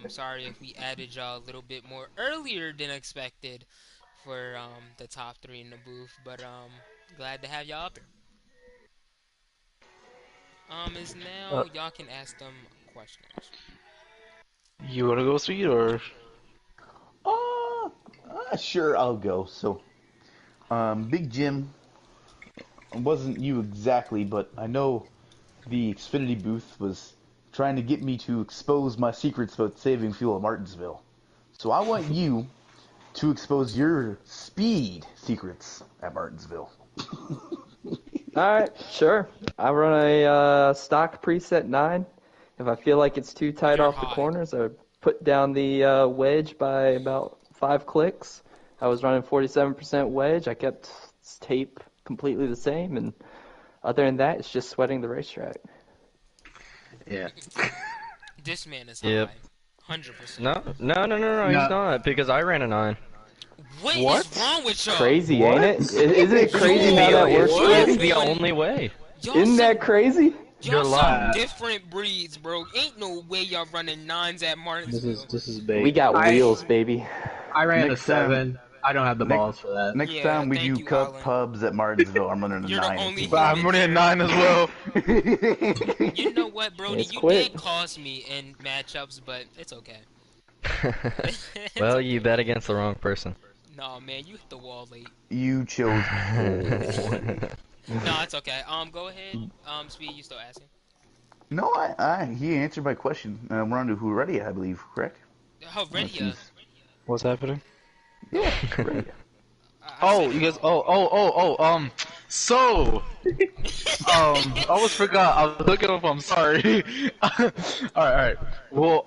Sorry if we added y'all a little bit more earlier than expected for the top 3 in the booth, but glad to have y'all up here. Is now y'all can ask them questions. You wanna go Speed or? Sure, I'll go. So, Big Jim, wasn't you exactly, but I know the Xfinity booth was trying to get me to expose my secrets about saving fuel at Martinsville. So I want you to expose your speed secrets at Martinsville. Alright, sure. I run a stock preset 9. If I feel like it's too tight You're off the high. corners, I put down the wedge by about 5 clicks. I was running 47% wedge. I kept tape completely the same, and other than that, it's just sweating the racetrack. Yeah. This man is Yep. high. 100%. No, No. he's not, because I ran a 9. What What? is wrong with y'all? Crazy, ain't it? Isn't it crazy how that works? What? It's the only way. Y'all Isn't some- that crazy? Y'all You're some lying. different breeds, bro. Ain't no way y'all running 9s at Martinsville. This is big. We got I- wheels, baby. I ran Next a 7. I don't have the balls for that. Next Yeah, time we thank do you, Cup Alan. pubs at Martinsville, I'm running a You're the 9. only But I'm running a 9 as well. You know what, Brody? It's You quick. did cost me in matchups, but it's okay. Well, you bet against the wrong person. No, man, you hit the wall late. You chose. No, it's okay. Go ahead. Speed, you still asking? No, he answered my question. We're on to Heredia, I believe, correct? Oh, Redia. What's happening? Yeah, Heredia. Oh, you guys. So. I almost forgot. I was looking up. I'm sorry. Alright. Well,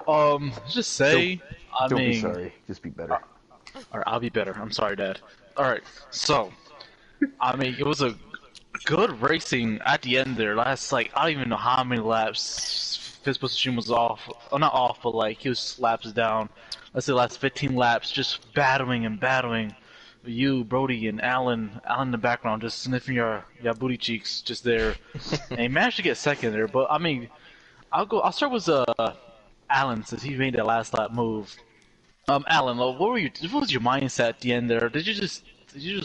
let's just say. Don't be sorry. Just be better. Alright, I'll be better. I'm sorry, Dad. Alright, so. I mean, it was a good racing at the end there. Last, like, I don't even know how many laps his position was off. Oh, not off, but, like, he was laps down. Let's say last 15 laps, just battling and battling. You, Brody, and Alan in the background, just sniffing your booty cheeks, just there. And he managed to get second there, but I mean, I'll start with Alan since he made that last lap move. Alan, what was your mindset at the end there? Did you just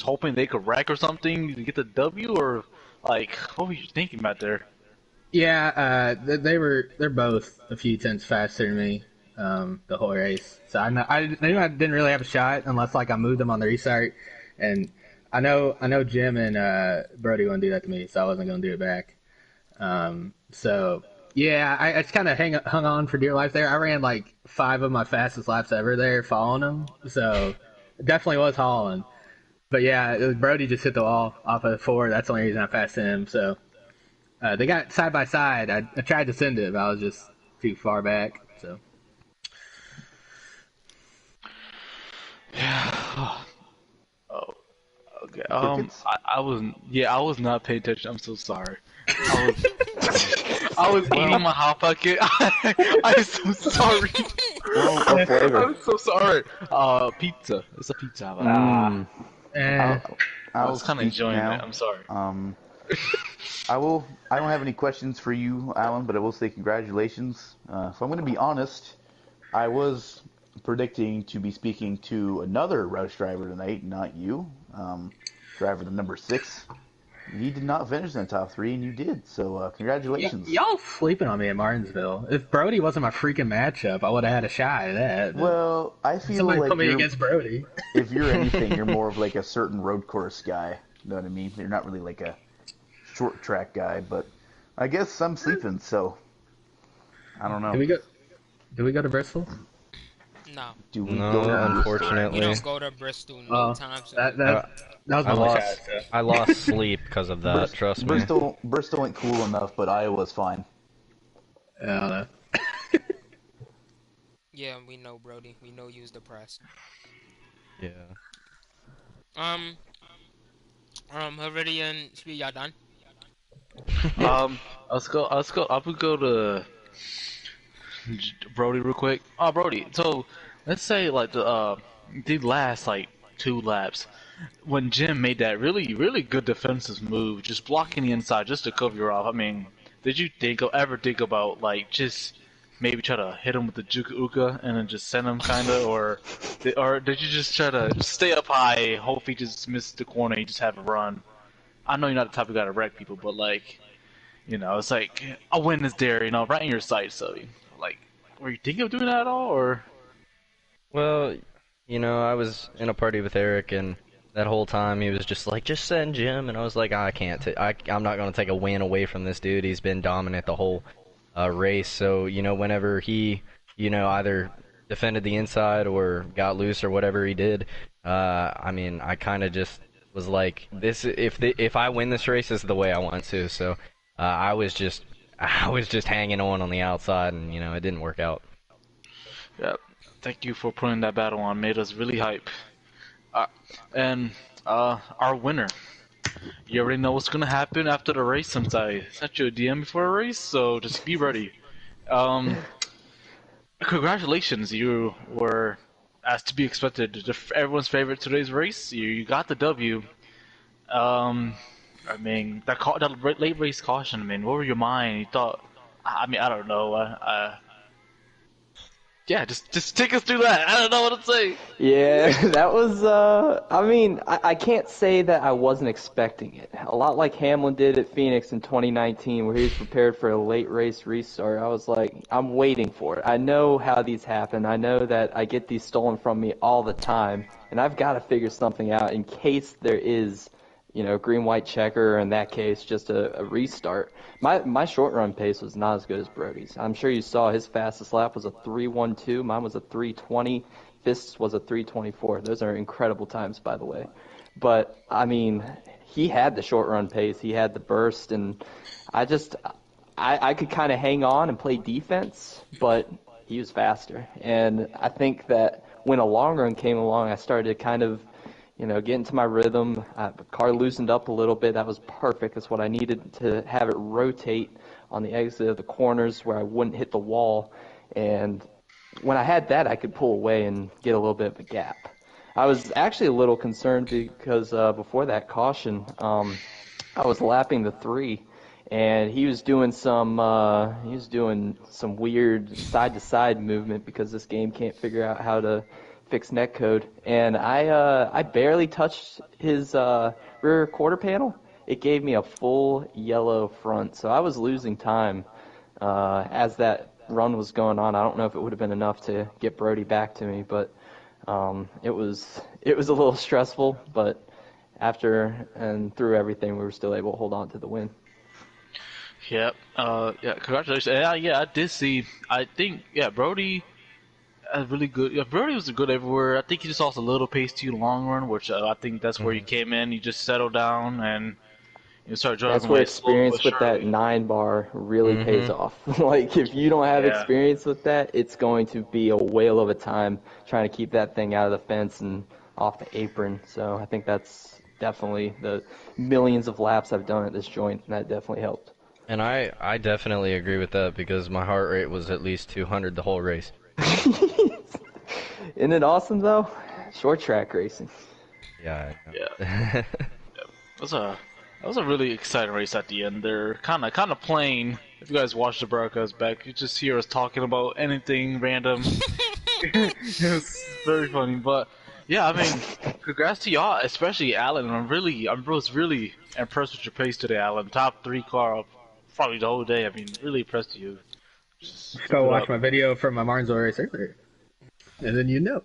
hoping they could wreck or something to get the W, or like what were you thinking about there? Yeah, they're both a few tenths faster than me, the whole race. So I knew I didn't really have a shot unless like I moved them on the restart, and I know Jim and Brody wouldn't do that to me, so I wasn't gonna do it back. So yeah, I just kind of hung on for dear life there. I ran like 5 of my fastest laps ever there, following them. So it definitely was hauling. But yeah, Brody just hit the wall off of 4. That's the only reason I passed him. So they got side by side. I tried to send it, but I was just too far back. So Yeah. Oh, okay. I was not paying attention. I'm so sorry. I was eating my hot pocket. I'm so sorry. What flavor? I'm so sorry. Pizza. It's a pizza. I was kind of enjoying it. I'm sorry. I don't have any questions for you, Alan, but I will say congratulations. If I'm going to be honest, I was predicting to be speaking to another Roush driver tonight, not you. Driver the number 6. He did not finish in the top 3, and you did. So congratulations. y'all sleeping on me at Martinsville. If Brody wasn't my freaking matchup, I would have had a shot at that. Well, I feel Somebody like put me against Brody. if you're anything, you're more of like a certain road course guy. You know what I mean? You're not really like a short track guy, but I guess I'm sleeping, so I don't know. Do we go to Bristol? No. Do we No, go to unfortunately. We don't go to Bristol no time soon. That was my I only lost. shot. So. I lost sleep because of that. Trust me. Bristol ain't cool enough, but Iowa's fine. I don't know. Yeah, we know, Brody. We know you was depressed. Yeah. Meridian, y'all done? Let's go. I would go to Brody real quick. Oh, Brody. So let's say like the last like 2 laps when Jim made that really good defensive move, just blocking the inside just to cover you off. I mean, did you ever think about like just maybe try to hit him with the Juka Uka and then just send him kinda, or did you just try to stay up high, hope he just missed the corner, and you just have a run? I know you're not the type of guy to wreck people, but like, it's like a win is there, right in your sight. So, like, were you thinking of doing that at all, or? Well, I was in a party with Eric, and that whole time he was just like, just send Jim, and I was like, I can't. I'm not going to take a win away from this dude. He's been dominant the whole race. So, whenever he, either defended the inside or got loose or whatever he did, I mean, I kind of just was like, if I win this race, this is the way I want to. So, I was just hanging on the outside, and it didn't work out. Yeah. Thank you for putting that battle on. Made us really hype. And our winner. You already know what's gonna happen after the race since I sent you a DM before a race, so just be ready. Congratulations, you were, as to be expected, everyone's favorite today's race. You got the W. I mean, that late race caution. I mean, what were your mind? You thought? I mean, I don't know. Yeah, just take us through that. I don't know what to say. Yeah, that was, I mean, I can't say that I wasn't expecting it. A lot like Hamlin did at Phoenix in 2019, where he was prepared for a late race restart. I was like, I'm waiting for it. I know how these happen. I know that I get these stolen from me all the time, and I've got to figure something out in case there is, green-white checker, or in that case, just a restart. My short run pace was not as good as Brody's. I'm sure you saw his fastest lap was a 3:12. Mine was a 3:20. Fists was a 3:24. Those are incredible times, by the way. But, I mean, he had the short run pace. He had the burst, and I could kind of hang on and play defense, but he was faster. And I think that when a long run came along, I started to kind of get into my rhythm. The car loosened up a little bit. That was perfect. That's what I needed to have it rotate on the exit of the corners where I wouldn't hit the wall. And when I had that, I could pull away and get a little bit of a gap. I was actually a little concerned because before that caution, I was lapping the 3, and he was doing some weird side to side movement because this game can't figure out how to fix netcode. And I barely touched his rear quarter panel. It gave me a full yellow front, so I was losing time as that run was going on. I don't know if it would have been enough to get Brody back to me, but it was a little stressful. But after and through everything, we were still able to hold on to the win. Yep. Yeah. Congratulations. Yeah, I did see. I think. Yeah, Brody. Really good. Yeah, Brody was good everywhere. I think he just lost a little pace to you long run, which I think that's where you came in. You just settled down and you started That's driving where away slowly but experience with that surely. 9 bar really pays Mhm. off. Like, if you don't have Yeah. experience with that, it's going to be a whale of a time trying to keep that thing out of the fence and off the apron. So I think that's definitely the millions of laps I've done at this joint, and that definitely helped. And I definitely agree with that because my heart rate was at least 200 the whole race. Isn't it awesome, though? Short track racing. Yeah. Yeah. That was a really exciting race at the end. They're kind of plain. If you guys watch the broadcast back, you just hear us talking about anything random. It was very funny, but yeah, I mean, congrats to y'all, especially Alan. I was really impressed with your pace today, Alan. Top 3 car of probably the whole day. I mean, really impressed with you. Just keep Go it watch up. my video from my Martinsville race earlier, and then you know.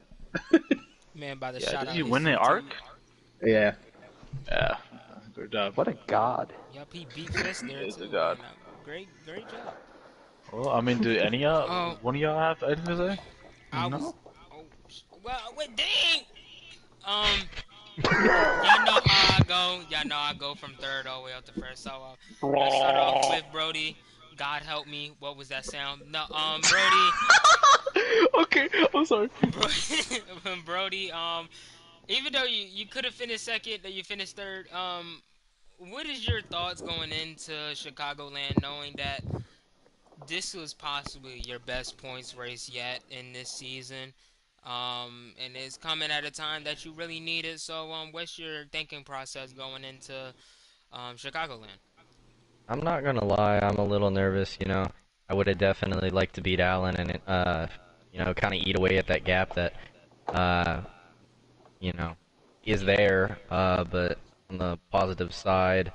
Man, by the Yeah, shout did out you his win the YouTube. arc? Yeah. Yeah, good job. What a god. Yup, he beat Fist there It's a too, god. man. Great job. Well, I mean, do any of Oh, one of y'all have anything to say? I No. was. Oh, well, wait, dang. Y'all know how I go. Y'all know I go from third all the way up to first. So, let's start off with Brody. God help me. What was that sound? No, Brody. Okay, I'm sorry. Brody. Even though you could have finished second, that you finished third. What is your thoughts going into Chicagoland, knowing that this was possibly your best points race yet in this season? And it's coming at a time that you really need it. So, what's your thinking process going into Chicagoland? I'm not gonna lie, I'm a little nervous, you know. I would have definitely liked to beat Allen and you know, kind of eat away at that gap that uh, you know, is there. But on the positive side,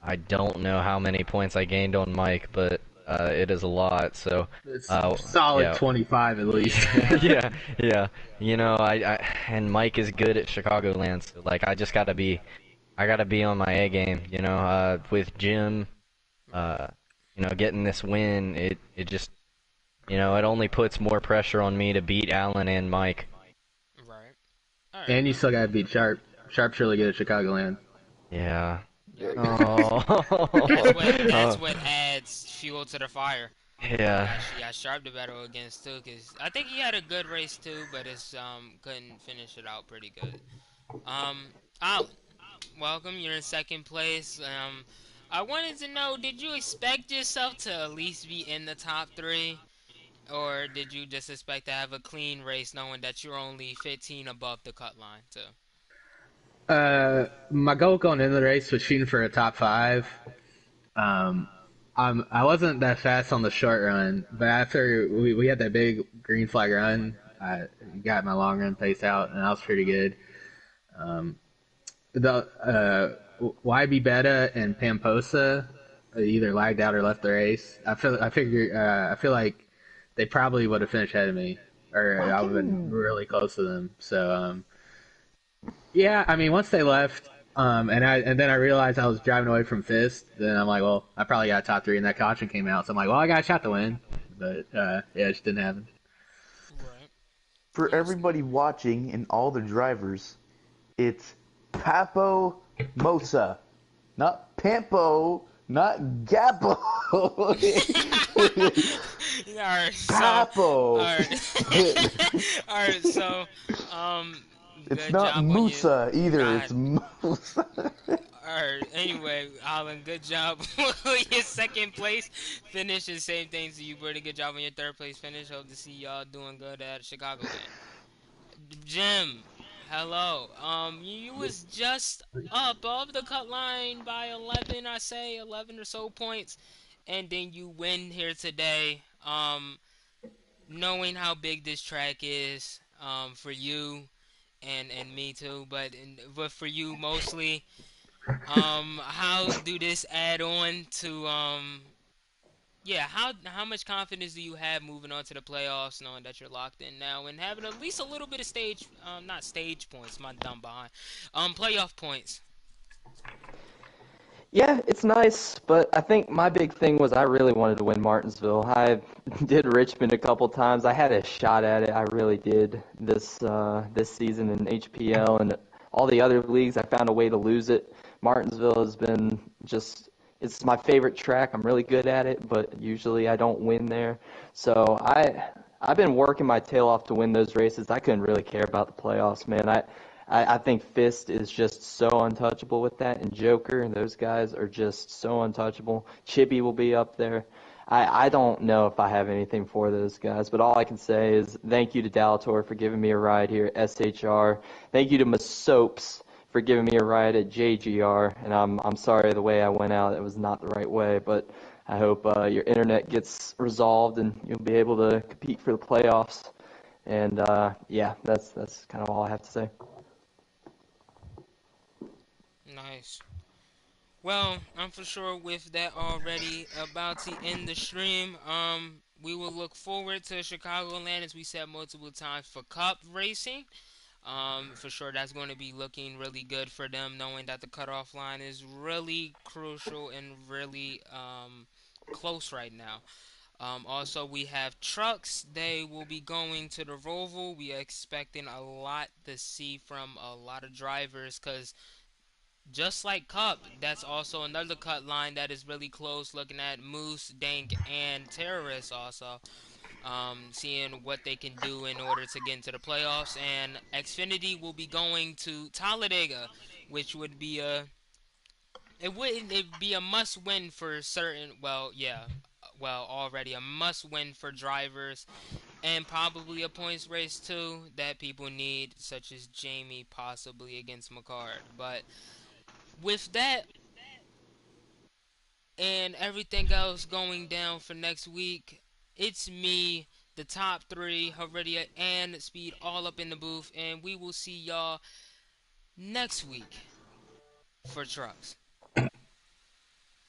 I don't know how many points I gained on Mike, but it is a lot. So, It's solid yeah, 25 at least. Yeah. yeah. You know, and Mike is good at Chicagoland, so like I gotta be on my A game. You know, with Jim, uh, you know, getting this win, it just, you know, it only puts more pressure on me to beat Allen and Mike. Right. All right. And you still gotta beat Sharp. Sharp's really good at Chicagoland. Yeah. Yeah. Oh. That's what adds fuel to the fire. Yeah. Yeah, Sharp to battle against too, cause I think he had a good race too, but it's couldn't finish it out pretty good. Alan, welcome. You're in second place. I wanted to know, did you expect yourself to at least be in the top three, or did you just expect to have a clean race, knowing that you're only 15 above the cut line too? My goal going into the race was shooting for a top 5. Um, I wasn't that fast on the short run, but after we had that big green flag run, I got my long run pace out, and I was pretty good. The YB Beta and Pamposa either lagged out or left the race. I feel like they probably would have finished ahead of me, or I would have been really close to them. So yeah, I mean, once they left, and then I realized I was driving away from Fist. Then I'm like, well, I probably got top 3, and that caution came out. So I'm like, well, I got a shot to win, but yeah, it just didn't happen. Right. For Understand. everybody watching and all the drivers, it's Papo Mosa, not Pampo, not Gapo. Alright, so Papo. alright. Alright, so It's good not job on your Musa either. God. It's Musa. Alright, anyway, Alan, good job on your second place finish, and same things to you, Brady. Good job on your third place finish. Hope to see y'all doing good at Chicagoland. Jim, Hello. You was just above the cut line by 11, I say 11 or so points, and then you win here today. Knowing how big this track is, for you and me too, but for you mostly. How do this add on to yeah, how much confidence do you have moving on to the playoffs, knowing that you're locked in now and having at least a little bit of stage, not stage points, my dumb behind, playoff points. Yeah, it's nice, but I think my big thing was I really wanted to win Martinsville. I did Richmond a couple times. I had a shot at it. I really did this season in HPL and all the other leagues. I found a way to lose it. Martinsville has been just it's my favorite track. I'm really good at it, but usually I don't win there. So I've been working my tail off to win those races. I couldn't really care about the playoffs, man. I think Fist is just so untouchable with that, and Joker and those guys are just so untouchable. Chippy will be up there. I don't know if I have anything for those guys, but all I can say is thank you to Dalator for giving me a ride here at SHR. Thank you to Masopes for giving me a ride at JGR, and I'm sorry the way I went out. It was not the right way, but I hope your internet gets resolved and you'll be able to compete for the playoffs. And yeah, that's kind of all I have to say. Nice. Well, I'm for sure with that already about to end the stream. We will look forward to Chicagoland as we said multiple times for Cup racing. For sure, that's going to be looking really good for them, knowing that the cutoff line is really crucial and really close right now. Also, we have trucks. They will be going to the Roval. We are expecting a lot to see from a lot of drivers because just like Cup, that's also another cut line that is really close. Looking at Moose, Dank, and Terrorist also. Seeing what they can do in order to get into the playoffs. And Xfinity will be going to Talladega, which would be a it wouldn't it be a must win for certain. Well, yeah, well already a must win for drivers and probably a points race too that people need, such as Jamie possibly against McCard. But with that and everything else going down for next week, it's me, the top three, Heredia and Speed, all up in the booth, and we will see y'all next week for trucks.